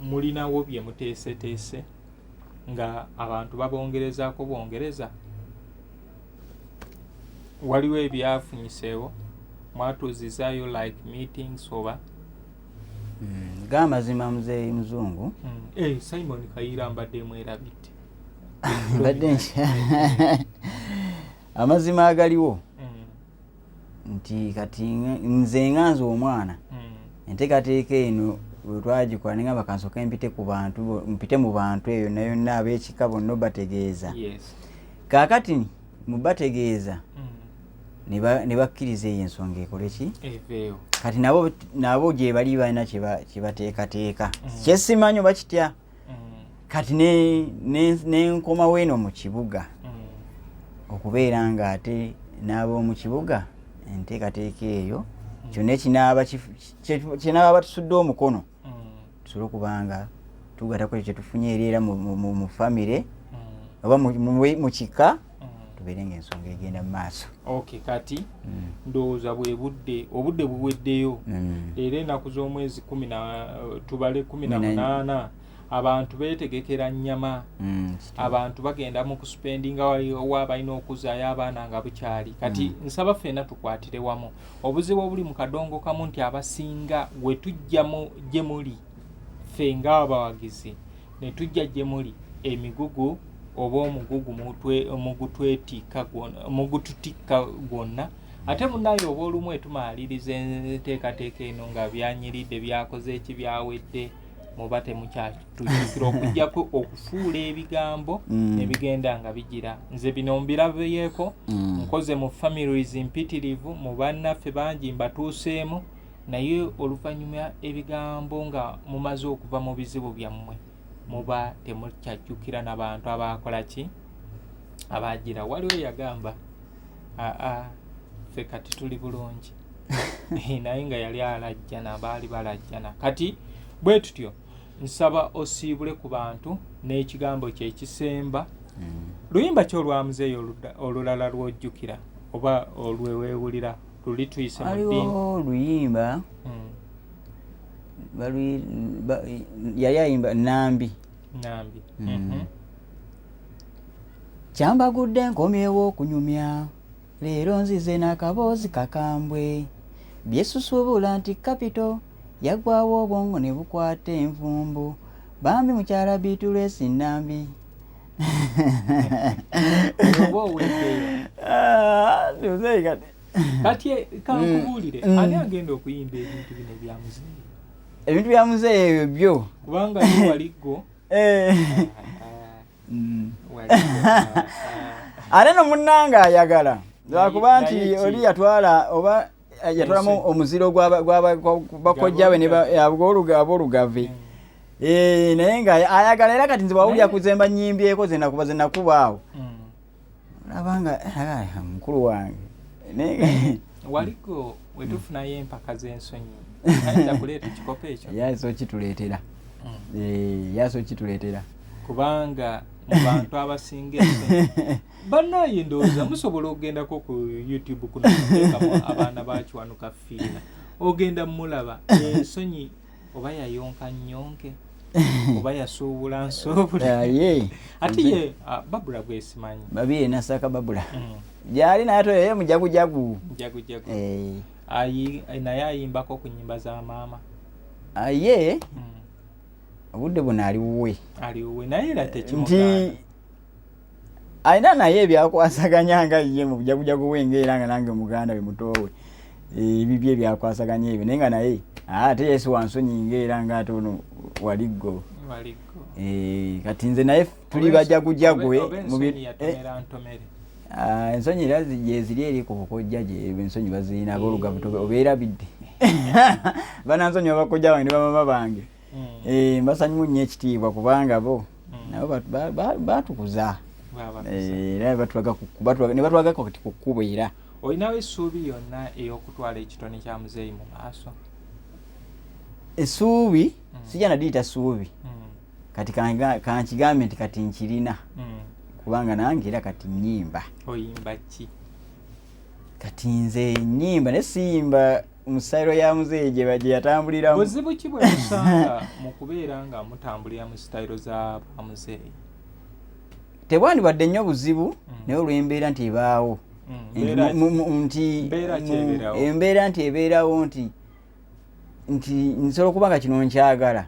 [SPEAKER 2] mulinawo bye muteeseteese nga abantu babongerezaako bongereza? Waliwo ebyafunyiseewo mwatuuzizaayo like meetings oba?
[SPEAKER 1] Gamazima muzeeyi muzungu.
[SPEAKER 2] Simon Kayiira mbadde mwerabidde.
[SPEAKER 1] Amazima agaliwo nti kati nze nganze omwana enteekateeka eno bwetwagikola ne ngamba kansooka mpite mu bantu eyo yonna ab'ekika bonna bategeeza. Kaakati mubategeeza ne bakkiriza eyo ensonga ekole ki kati nabo gye bali balina kye bateekateeka. Kyesimanyi oba kitya kati nenkomawo eno mu kibuga okubeera nga ate n'ab'omu kibuga enteekateeka eyo kyonna kinaaba batusudde omukono tusobole okubanga tugatako ekyo kyetufunye era mu famire oba mu kika tubeere ng'ensonga egenda mu maaso.
[SPEAKER 2] Kati ndowooza obudde buweddeyo era ennaku z'omwezi tubale 18 abantu beetegekera nnyama, abantu bagenda mu kuspendinga wa balina okuzaayo abaana nga bukyali. Kati nsaba ffenna tukwatire wamu. Obuzibu obuli mu kadongo kamu nti abasinga we tujja gye muli ffe ng'abawagizi ne tujja gye muli emigugu oba omugugu mugututikka gwonna ate munnayo oba olumu etumaaliriza enteekateeka eno nga byanyiridde byakoze eki byawedde muba temukyatujuukira okujjako okufuula ebigambo nebigenda nga bigira. Nze bino mbirabyeko nkoze mu families mpitirivu mu bannaffe bangi mbatuuseemu naye oluvannyuma ebigambo nga mumaze okuva mu bizibu byammwe muba temukyajjukira n'abantu abakola ki abagira. Waliwo yagamba ffe kati tuli bulungi naye nga yali alajjana baali balajjana. Kati bwe tutyo nsaba osiibule ku bantu n'ekigambo kyekisemba. Luyimba ki olwamuzeeyo olulala lwojjukira oba olweweewulira luli tuyise mu ddiini?
[SPEAKER 1] Aliwo oluyimba yali ayimba Nambi. Kyambagudde nkomyewo okunyumya leero nzize n'akaboozi kakambwe byesusuubula nti kapito yaggwawo obwongo ne bukwata envumbu bambi mukyala Beatrice Nambi.
[SPEAKER 2] Kati kankubuulire ani agenda okuyimba ebintu bino bya muzeeyi?
[SPEAKER 1] Ebintu bya muzeeyi ebyo byo
[SPEAKER 2] kubanga waliggo
[SPEAKER 1] ate no munnanga ayagala lwakuba nti oli yatwala oba yatwalamu omuziro gw'abakojjawe ab'olugave naye nga ayagala era kati nze bwawulira kuzemba nnyimbyeko ze nakubaawo olabanga mukulu wange
[SPEAKER 2] waliggo wetufunayo empaka z'ensonyi ayinza kuleeta ekikopo ekyo
[SPEAKER 1] yaso kituleetera
[SPEAKER 2] kubanga mu bantu abasinga ensonyi bannaye ndowooza musobola okugendako ku YouTube kuno abaana bakiwanuka fiina ogenda mulaba ensonyi oba yayonka nnyonke oba yasuubula nsuubule
[SPEAKER 1] ye
[SPEAKER 2] ate ye Babula gwesimanyi
[SPEAKER 1] babiri nasaka Babula gyali naye atoyo mujagujagu
[SPEAKER 2] jagujagu naye ayimbako ku nnyimba za maama
[SPEAKER 1] ye obudde buno ali wuwe
[SPEAKER 2] naye era tekimuganda
[SPEAKER 1] nti alina naye ebyakwasaganya nga ye mu bujagujagu wengeera nga nange muganda we mutoowe ebibyo ebyakwasaganya ebyo naye nga naye ate yesu wansonyi ngaera nga ate ono waliggo kati nze naye tuli bajagujagwe ensonyi era gyeziri eri ku bukojja gye ensonyi bazirina ab'olugabuto obeerabidde banansonyi abakojja bange ne bamama bange mbasanyumu nnyo ekitiibwa kubanga bo nabo batukuza era ne batulagako kati ku kkubo era
[SPEAKER 2] olinawo essuubi yonna ey'okutwala ekitone kya muzeeyi mu maaso
[SPEAKER 1] essuubi sijja nadiyita ssuubi kati kankigambe nti kati nkirina kubanga nange era kati nnyimba
[SPEAKER 2] oyimba ki
[SPEAKER 1] kati nze nnyimba ne siyimba mu sitayiro ya muzeeyi gye yatambuliramu
[SPEAKER 2] buzibu ki bwe musanga mu kubeera nga mutambulira mu sitayiro za bamuzeeyi
[SPEAKER 1] tebwandibadde nnyo buzibu naye olw'embeera nti ebaawo embeera nti ebeerawo nti nsobola okuba nga kino nkyagala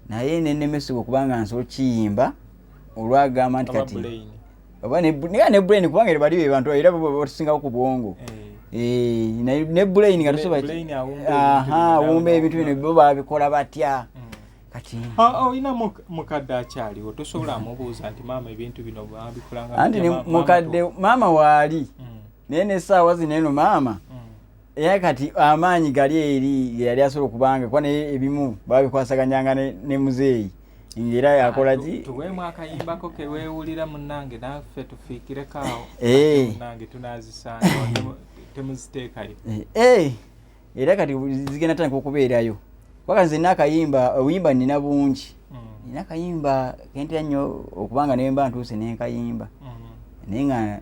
[SPEAKER 1] naye nennemesebwa okubanga nsobola kiyimba olwagamba nti kati oba ne brain kubanga eri bali be bantu era batusingawo ku bwongo ne brain nga tosobola wumba ebintu bino bo babikola batya kati
[SPEAKER 2] olina mukadde akyaliwo tosobola amubuuza nti maama ebintu bino babikolanga
[SPEAKER 1] anti mukadde maama waali naye n'essaawa zino eno maama era kati amaanyi gali eri yali asobola okubanga kuba naye ebimu babikwasaganyanga ne muzeeyi ngera yakola ki
[SPEAKER 2] tuweemu akayimbako keweewulira munnange naffe tufiikireko munnange tunazisanga temuziteekayo
[SPEAKER 1] era kati zigenda tandika okubeerayo waka nze nina akayimba obuyimba nina bungi nina akayimba kentera nnyo okubanga naye mba ntuuse nenkayimba naye nga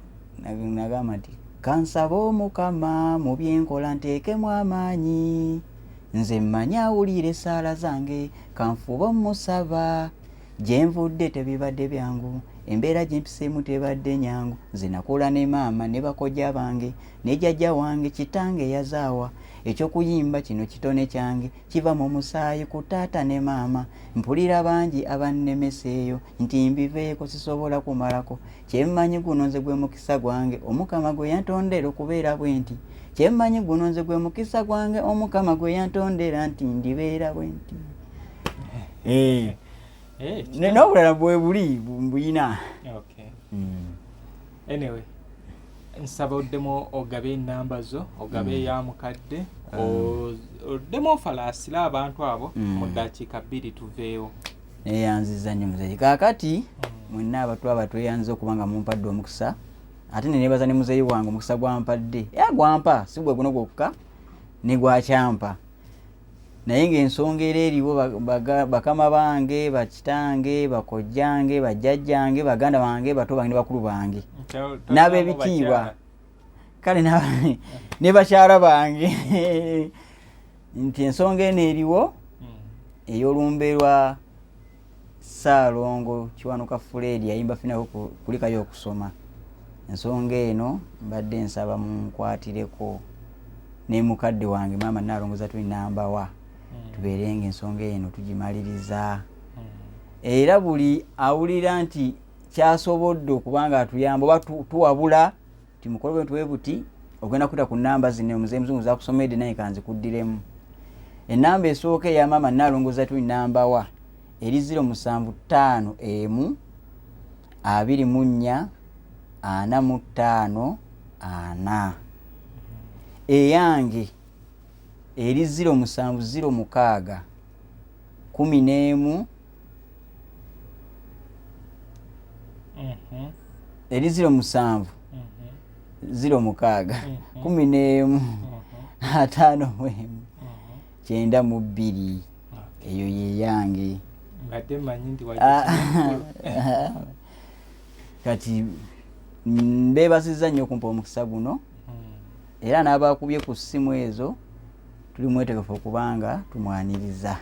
[SPEAKER 1] nagamba nti kansaba Omukama mu byenkola nteekemu amaanyi nze mmanyi awulira essaala zange kanfuba omusaba gye nvudde tebibadde byangu embeera gye mpiseemu tebadde nyangu nze nakola ne maama ne bakojja bange ne jjajja wange kitange yazaawa ekyokuyimba kino kitone kyange kiva mu musaayi ku taata ne maama mpulira bangi abannemeseeyo nti mbiveeko sisobola kumalako kyemmanyi guno nze gwe mukisa gwange Omukama gwe yantondera okubeera bwe nti kyemmanyi guno nze gwe mukisa gwange Omukama gwe yantondera nti ndibeera bwe nti n'obulala bwe buli mbuyina
[SPEAKER 2] anyway nsaba oddemu ogabe ennamba zo ogabe eya mukadde oddemu ofalaasira abantu abo mu ddakiika 2 tuveewo
[SPEAKER 1] neyanziza nnyo muzeeyi kaakati mwenna abatwaba tweyanziza okuba nga mumpadde omukisa ate nenebaza ne muzeeyi wange omukisa gwampadde era gwampa si gwe guno gwokka ne gwakyampa naye ng'ensonga era eriwo bakama bange bakitange bakojjange bajjajjange baganda bange bato bange ne bakulu bange n'ab'ebitiibwa kale ne bakyala bange nti ensonga eno eriwo ey'olumbe lwa Ssaalongo Kiwanuka Fred yayimba finako kulikayo okusoma ensonga eno mbadde nsaba munkwatireko ne mukadde wange maama Nalongoza tulinambawa tubeerenga ensonga eno tugimaliriza era buli awulira nti kyasobodde okubanga atuyamba oba tuwabula timukole bwe tuwe buti ogenda kuta ku nnamba zino muzeeyi muzungu zakusomedde naye kanzikuddiremu ennamba esooka eya maama Nalongoza tulinambawa eri 075 24 45 4 eyange eri 070 11 eri 070 06 11 5 92 eyo ye yange
[SPEAKER 2] mbadde mmanyi nti
[SPEAKER 1] kati mbeebasiza nnyo okumpa omukisa guno era n'abakubye ku ssimu ezo tuli mwetegefu okubanga tumwaniriza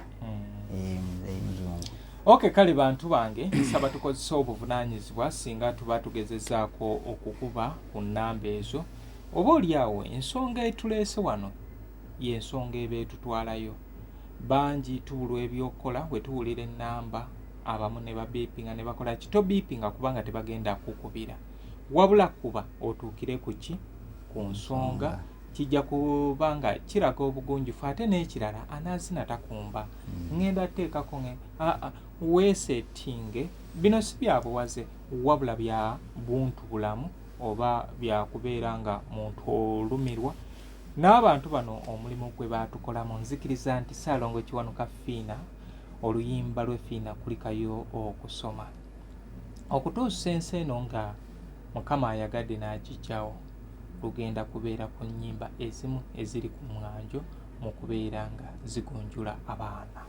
[SPEAKER 1] muzeeyi muzungu
[SPEAKER 2] Okay, kale bantu bange nsaba tukozesa obuvunaanyizibwa singa tuba tugezezaako okukuba ku nnamba ezo oba oliawo ensonga etuleese wano y'ensonga eba etutwalayo bangi tubulwa ebyokukola bwe tuwulira ennamba abamu ne babiipinga ne bakola ki tobiipinga kubanga tebagenda kukubira wabula kuba otuukire ku ki ku nsonga kijja kubanga kiraga obugunjufu ate n'ekirala anaazina takumba ngenda teekako weesettinge bino si bya buwaze wabula bya buntu bulamu oba byakubeera nga muntu olumirwa n'abantu bano omulimu gwe batukolamu nzikiriza nti Ssaalongo Kiwanuka Fiina oluyimba lw'Efiina kulikayo okusoma okutuusa ensi eno nga Mukama ayagadde n'agijjawo lugenda kubeera ku nnyimba ezimu eziri ku mwanjo mu kubeera nga zigunjula abaana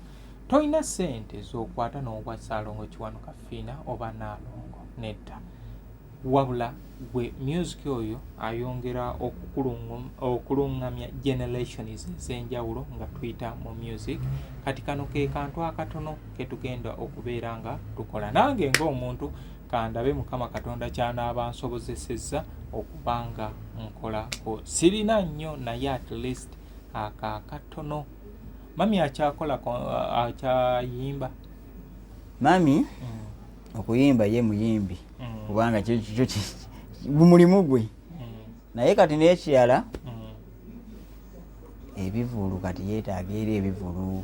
[SPEAKER 2] toyina ssente z'okwata n'obwa Ssaalongo Kiwanuka Fiina oba Nnaalongo nedda wabula gwe music oyo ayongera okuluŋŋamya generations ez'enjawulo nga tuyita mu music kati kano ke kantu akatono ke tugenda okubeera nga tukola nange ng'omuntu kandabe Mukama Katonda kyanaaba nsobozesezza okubanga nkolako sirina nnyo naye at least akakatono mami akyakola akyayimba
[SPEAKER 1] mami okuyimba ye muyimbi kubanga kyo mulimu gwe naye kati n'ekirala ebivulu kati yeetaaga era ebivulu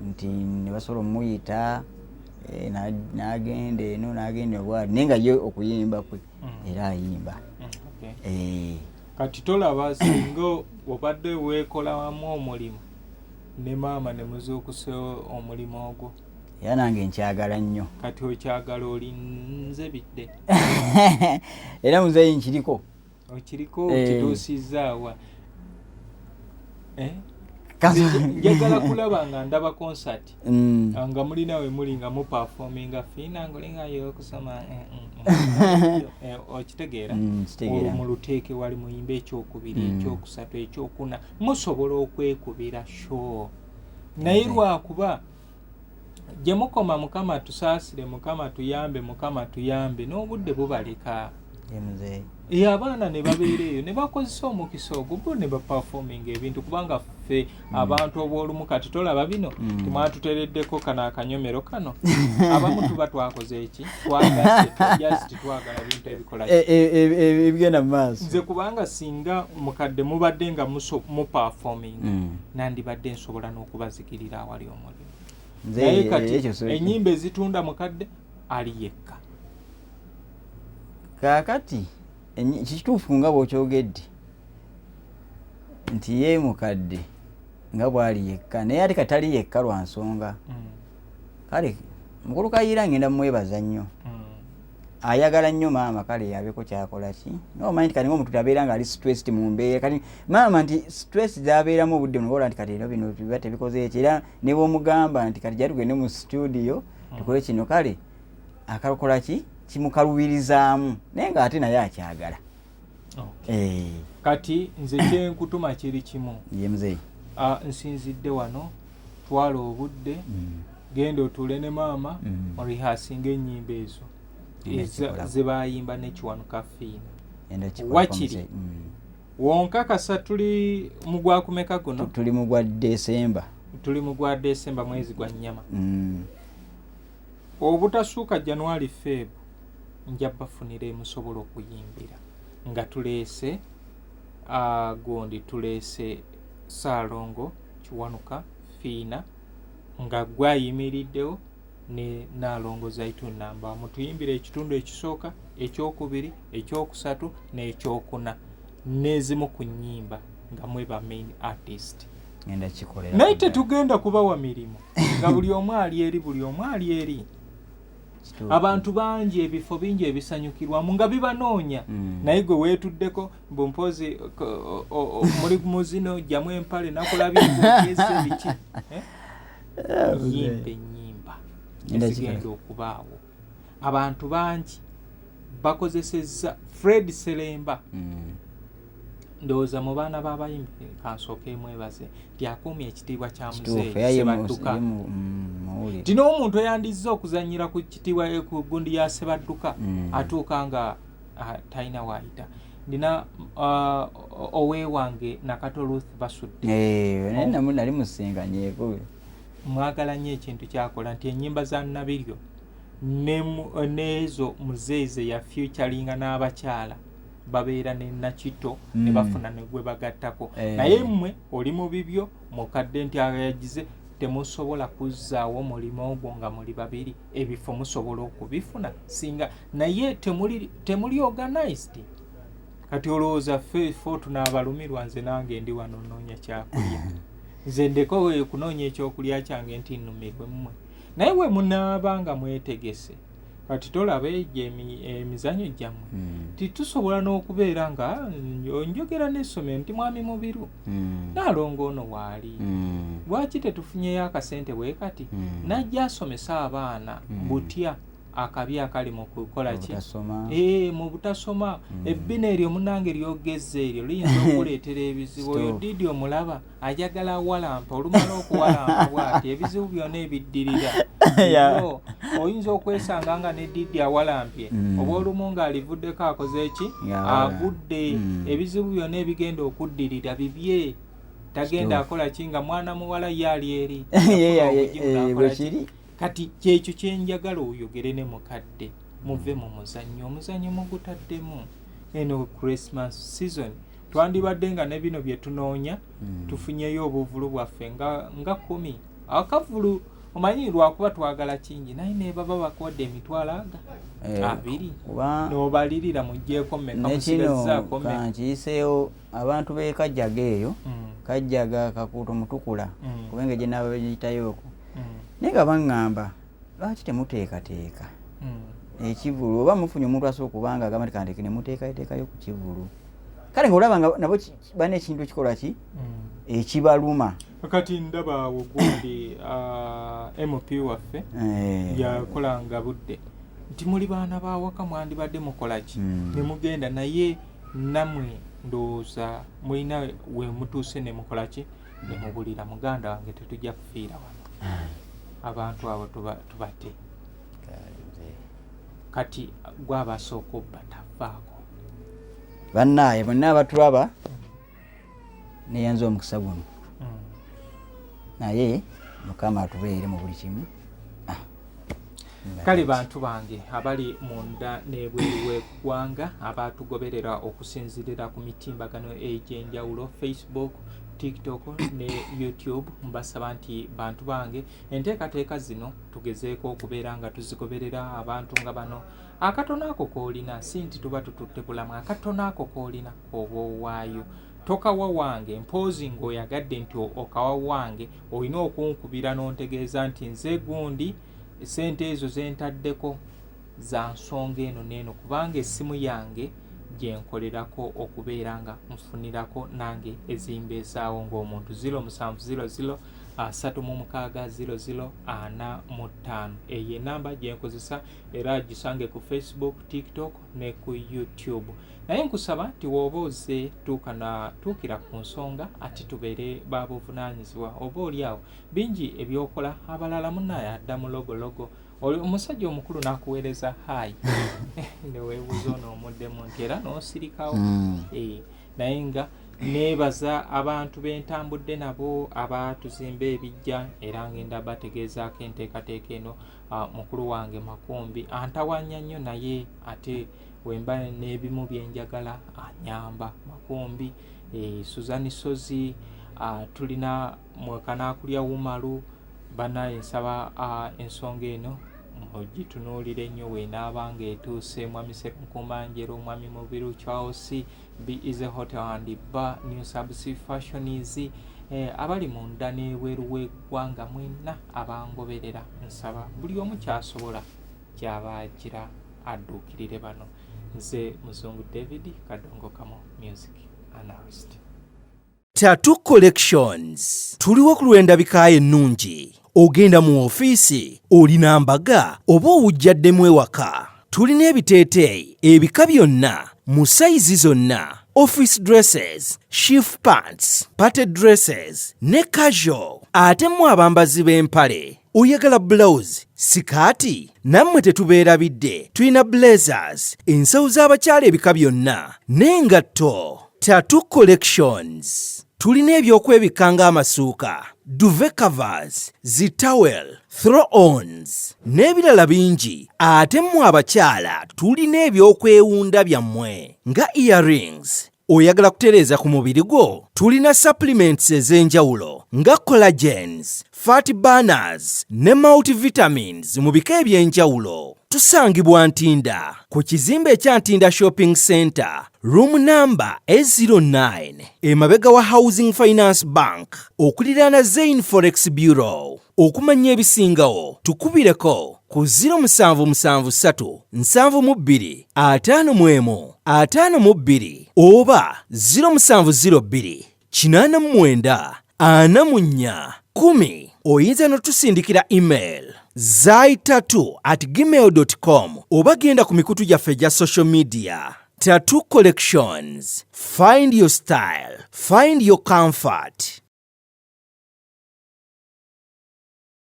[SPEAKER 1] nti ne basobola omuyita n'agenda eno n'agenda obwali naye nga ye okuyimba kwe era ayimba
[SPEAKER 2] kati tolaba singa obadde weekolamu omulimu ne maama ne muzuukuse omulimu ogwo
[SPEAKER 1] era nange nkyagala nnyo
[SPEAKER 2] kati okyagala oli nze bidde
[SPEAKER 1] era muzeeyi nkiriko
[SPEAKER 2] okiriko okituusizaawa njagala kulaba nga ndaba concert nga mulina we muli nga muperforminga Fiina ngolinga yokusoma okitegeera mu luteeke wali muyimba ekyokubiri ekyokusatu ekyokuna musobola okwekubira show naye lwakuba gye mukoma Mukama tusaasire Mukama tuyambe n'obudde bubaleka abaana ne babeera eyo ne bakozesa omukisa ogwo bo ne baperforminga ebintu kubanga ffe abantu obw'olumu kati tolaba bino timwatutereddeko kano akanyomero kano abamu tuba twakoze eki just twagala bintu ebikola
[SPEAKER 1] ebigenda mu maaso
[SPEAKER 2] nze kubanga singa mukadde mubadde nga muperforminga nandibadde nsobola n'okubazikirira awali omulimu naye kati ennyimba ezitunda mukadde ali yekka
[SPEAKER 1] kaakati kituufu nga bw'okyogedde nti ye mukadde nga bw'ali yekka naye ate katali yekka lwa nsonga kale mukulu Kayiira ngenda mumwebaza nnyo ayagala nnyo maama kale yabeko kyakola ki nomanyi nti kati ng'omuntu tabeera nga ali stressed mu mbeera kati maama nti stress zabeeramu obudde nobola nti kati eno bino biba tebikoze eki era ne bw'omugamba nti kati jali tugende mu studio tukole kino kale akakola ki kimukalubirizaamu naye nga ate naye akyagala
[SPEAKER 2] kati nze kyenkutuma kiri kimu
[SPEAKER 1] ye muzeeyi
[SPEAKER 2] nsinzidde wano twala obudde genda otuule ne maama orihasinga ennyimba ezo zebayimba ne Kiwanuka Fiina wakiri wonkakasa tuli mu gwakumeka guno
[SPEAKER 1] tuli mu gwa
[SPEAKER 2] Desemba mwezi gwa nnyama obutasuuka January Feb nja bafunire musobola okuyimbira nga tuleese gundi tuleese Ssaalongo Kiwanuka Fiina nga gwayimiriddewo ne Nnaalongo Zaitun Namba mutuyimbira ekitundu ekisooka ekyokubiri ekyokusatu n'ekyokuna n'ezimu ku nnyimba nga mweba main artist naye tetugenda kubawa mirimu nga buli omu ali eri abantu bangi ebifo bingi ebisanyukirwamu nga bibanoonya naye gwe weetuddeko mpozi muri muzino jamu empale nakulabye ng'ogeze biki ennyimba ezigenda okubaawo abantu bangi bakozesezza Fred Seremba ndowooza mu baana b'abayimbi kansooke mwebaze nti akuumye ekitiibwa kya muzeeyi Sebadduka ti n'omuntu eyandizza okuzannyira ku kitiibwa ku gundi ya Sebadduka atuuka nga talina waayita. Ndina oweewange Nakato Ruth Basudde
[SPEAKER 1] nali musinganyeeko
[SPEAKER 2] mwagala nnyo ekintu kyakola nti ennyimba za Nabiryo n'ezo muzeeyi ze ya featuringa n'abakyala babeera ne Nakito ne bafuna ne gwe bagattako. Naye mmwe oli mu bibyo mukadde nti ayagize temusobola kuzzaawo mulimu ogwo nga muli babiri, ebifo musobola okubifuna singa naye temuli organized. Kati olowooza ffe tunaabalumirwa, nze nange ndi wano nnoonya kyakulya nze ndeko kunoonya ekyokulya kyange nti nnumirwe mmwe, naye we munaabanga mwetegese kati tolabe emizanyo gyammwe titusobola n'okubeera nga njogera n'essomero nti mwami Mubiru Naalongo ono waali lwaki tetufunyeyo akasente bwe kati najja asomesa abaana butya akabi akali mu kukola ki mu butasoma. Ebbina eryo munange lyogezza eryo liyinza okuleetera ebizibu. Oyo Didi omulaba ajagala walampa, olumala okuwalampa bw'ati ebizibu byonna ebiddirira oyinza okwesanga nga ne Didi awalampye oba olumu ng'alivuddeko akoze eki agudde, ebizibu byonna ebigenda okuddirira bibye, tagenda akola ki nga mwana muwala yaali eri kati kyekyo kyenjagala oyogere ne mukadde muve mu omuzannyo mugutaddemu. Eno Christmas season twandibadde nga ne bino bye tunoonya tufunyeyo obuvulu bwaffe nga 10 akavulu omanyi lwakuba twagala kingi naye ne baba bakodde emitwalo 2 n'obalirira mugjeeko mmeka musigazaako mmeka
[SPEAKER 1] nkiyiseeyo abantu b'e Kajjaga eyo Kajjaga Kakuuto Mutukula kubanga gye naaba bagiyitayoko naye nga baŋŋamba lwaki temuteekateeka ekivulu oba mufunye omuntu asobola okubanga agamba nti kandeke ne muteekateekayo ku kivulu kale ng'olaba nga nabo balina ekintu ekikola ki ekibaluma.
[SPEAKER 2] Kati ndaba ogundi MP waffe yakolanga budde nti muli baana bawaka mwandibadde mukola ki ne mugenda naye nammwe ndowooza mulina we mutuuse ne mukola ki ne mubulira muganda wange tetujja kufiira wano abantu abo tubate kati gwabasooka obba tavaako
[SPEAKER 1] bannaaye bonna abatulaba neyanza omukisa guno naye Mukama atubeere mu buli kimu.
[SPEAKER 2] Kale bantu bange abali munda n'ebweru w'eggwanga abatugoberera okusinzirira ku mitimbagano egy'enjawulo Facebook, TikTok ne YouTube, mbasaba nti bantu bange enteekateeka zino tugezeeko okubeera nga tuzigoberera abantu nga bano. Akatono ako koolina si nti tuba tututte bulamu, akatono ako koolina oba owaayo tokawa wange mpoozi ng'oyagadde nti okawa wange olina okunkubira n'ontegeeza nti nze gundi sente ezo zentaddeko za nsonga eno n'eno kubanga essimu yange gye nkolerako okubeera nga nfunirako nange ezimbeezaawo ng'omuntu 0700 3600 45 eyo enamba gye nkozesa era gisange ku Facebook, TikTok ne ku YouTube. Naye nkusaba nti wooba ozze tuukira ku nsonga ati tubeere babuvunaanyizibwa oba oliawo bingi ebyokola abalala munnaye adda mu logologo omusajja omukulu n'akuweereza hayi neweebuuza onoomuddemu nti era n'osirikawo naye nga neebaza abantu bentambudde nabo abatuzimba ebijja era ngenda bategeezaako enteekateeka eno. Mukulu wange Makumbi antawanya nnyo naye ate wemba n'ebimu byenjagala anyamba Makumbi. Suzani Sozi tulina mwekanakulya Wumalu banaye nsaba ensonga eno ogitunuulire ennyo weenaabanga etuuse. Mwami Sekunkumanjero, Mwami Mubiru, Charles B is a hotel and bar, New Subsea Fashions, abali munda n'ebweru w'eggwanga mwenna abangoberera nsaba buli omu kyasobola kyabaagira adduukirire bano. Nze Muzungu David Kadongo Kamo Music Analyst.
[SPEAKER 3] Tattoo Collections tuliwo ku lw'endabika ennungi. Ogenda mu ofiisi olina mbaga oba owujjaddemu ewaka. Tulina ebiteeteeyi ebika byonna mu sayizi zonna. office dresses, chief pants, party dresses ne casual. Ate mu abambazi b'empale oyagala blouse, sikaati, nammwe tetubeerabidde. Tulina blazers, ensawo z'abakyala ebika byonna, n'engatto. Tattoo collections. Tulina ebyokwebikka ng'amasuuka, duvet covers, zitawel, throw-ons n'ebirala bingi. Ate mmwe abakyala tulina ebyokwewunda byammwe nga earrings. Oyagala kutereeza ku mubiri gwo? Tulina supplements ez'enjawulo nga collagens, fat burners ne multivitamins mu bika eby'enjawulo. Tusangibwa Ntinda ku kizimbe ekya Ntinda Shopping Center, room number A09, emabega wa Housing Finance Bank, okuliraana Zain Forex Bureau. Okumanya ebisingawo tukubireko ku 0773 72 51 52 oba 0702 89 44 10. Oyinza n'otusindikira email zaitattoo@gmail.com oba genda ku mikutu gyaffe gya social media. Tattoo Collections. Find your style. Find your comfort.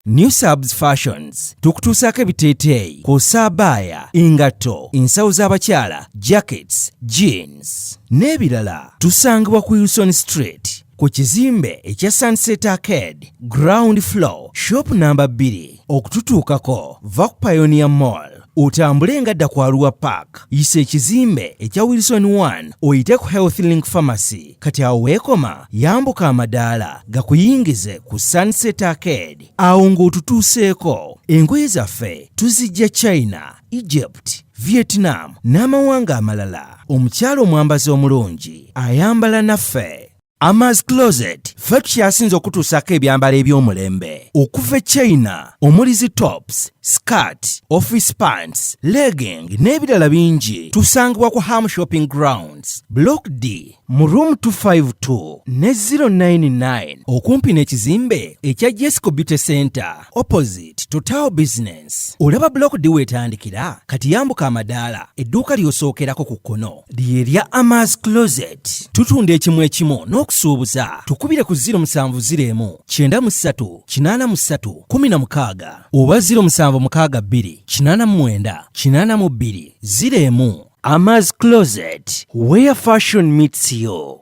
[SPEAKER 3] New Subs Fashions tukutuusaako ebiteeteeyi kw'ossa abaya, engatto, ensawo z'abakyala, jackets, jeans n'ebirala. Tusangibwa ku Wilson Street ku kizimbe ekya Sunset Arcade, ground floor, shop number 2. Okututuukako va ku Pioneer Mall, otambule nga dda ku Arua Park, yisa ekizimbe ekya Wilson 1 oyite ku Health Link Pharmacy. Kati awo weekoma yambuka amadaala gakuyingize ku Sunset Arcade. Awo ng'otutuuseeko. Engoye zaffe tuzijja China, Egypt, Vietnam n'amawanga amalala. Omukyala omwambazi omulungi ayambala naffe. Ama's Closet, ffe tukyasinze okutuusaako ebyambalo eby'omulembe okuva China, omuli tops, skirt, office pants, legging n'ebirala bingi. Tusangibwa ku Ham Shopping Grounds, Block D, mu room 252 ne 099 okumpi n'ekizimbe ekya Jesco Beauty Center, opposite Total Business. Olaba Block D wetandikira, kati yambuka amadaala, edduuka ly'osookerako ku kkono ly'erya Ama's Closet. Tutunda ekimu ekimu n'okusuubuza. Tukubire ku 0701 93 83 16 oba 0762 89 82 01. Ama's Closet, where fashion meets you.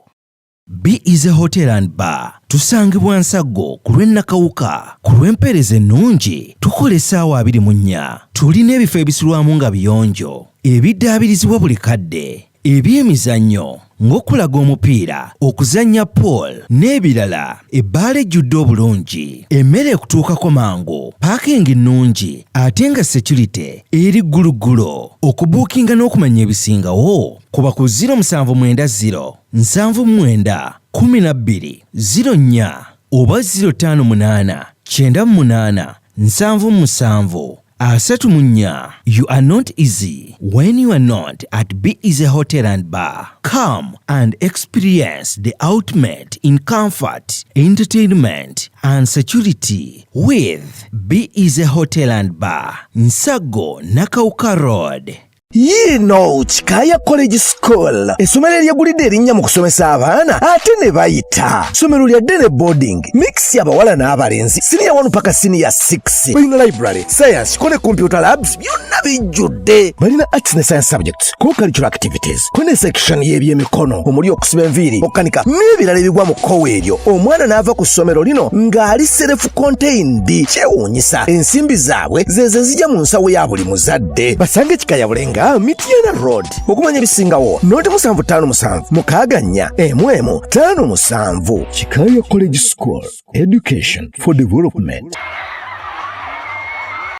[SPEAKER 3] Be Easy Hotel and Bar tusangibwa Nsaggo ku lw'Ennakawuka. Ku lw'empeereza ennungi tukola essaawa 24. Tulina ebifo ebisulwamu nga biyonjo, ebiddaabirizibwa buli kadde, ebyemizannyo ng'okulaga omupiira, okuzannya pool n'ebirala. Ebbaala ejjudde obulungi, emmere ekutuukako mangu, paakingi nnungi ate nga security eri gguluggulo. Okubuukinga n'okumanya ebisingawo kuba ku 0790 79 12 04 oba 058 98 77 34. You are not easy when you are not at Be Easy Hotel and Bar. Come and experience the ultimate in comfort, entertainment and security with Be Easy Hotel and Bar, Nsaggo, Nakawuka Road.
[SPEAKER 4] Yino Chikaya College School, essomero eryegulidde erinnya mu kusomesa abaana ate ne bayita. Ssomero lya Dene Boarding, mix y'abawala n'abalenzi, senior 1 paka senior 6. Balina library, science, kone computer labs, byonna bijjudde. Balina arts ne science subjects, co-curricular activities, kone section y'ebyemikono, omuli okusiba enviiri, okukanika n'ebirala ebigwa mu kkowe eryo. Omwana n'ava ku ssomero lino ng'ali self-contained. Kyewuunyisa, ensimbi zaabwe ze zijja mu nsawo ya buli muzadde. Basange Chikaya Bulenga, Mityana Road. Okumanya ebisingawo noti 757 mukaganya 1 5 7. Chikaya College School, education for development.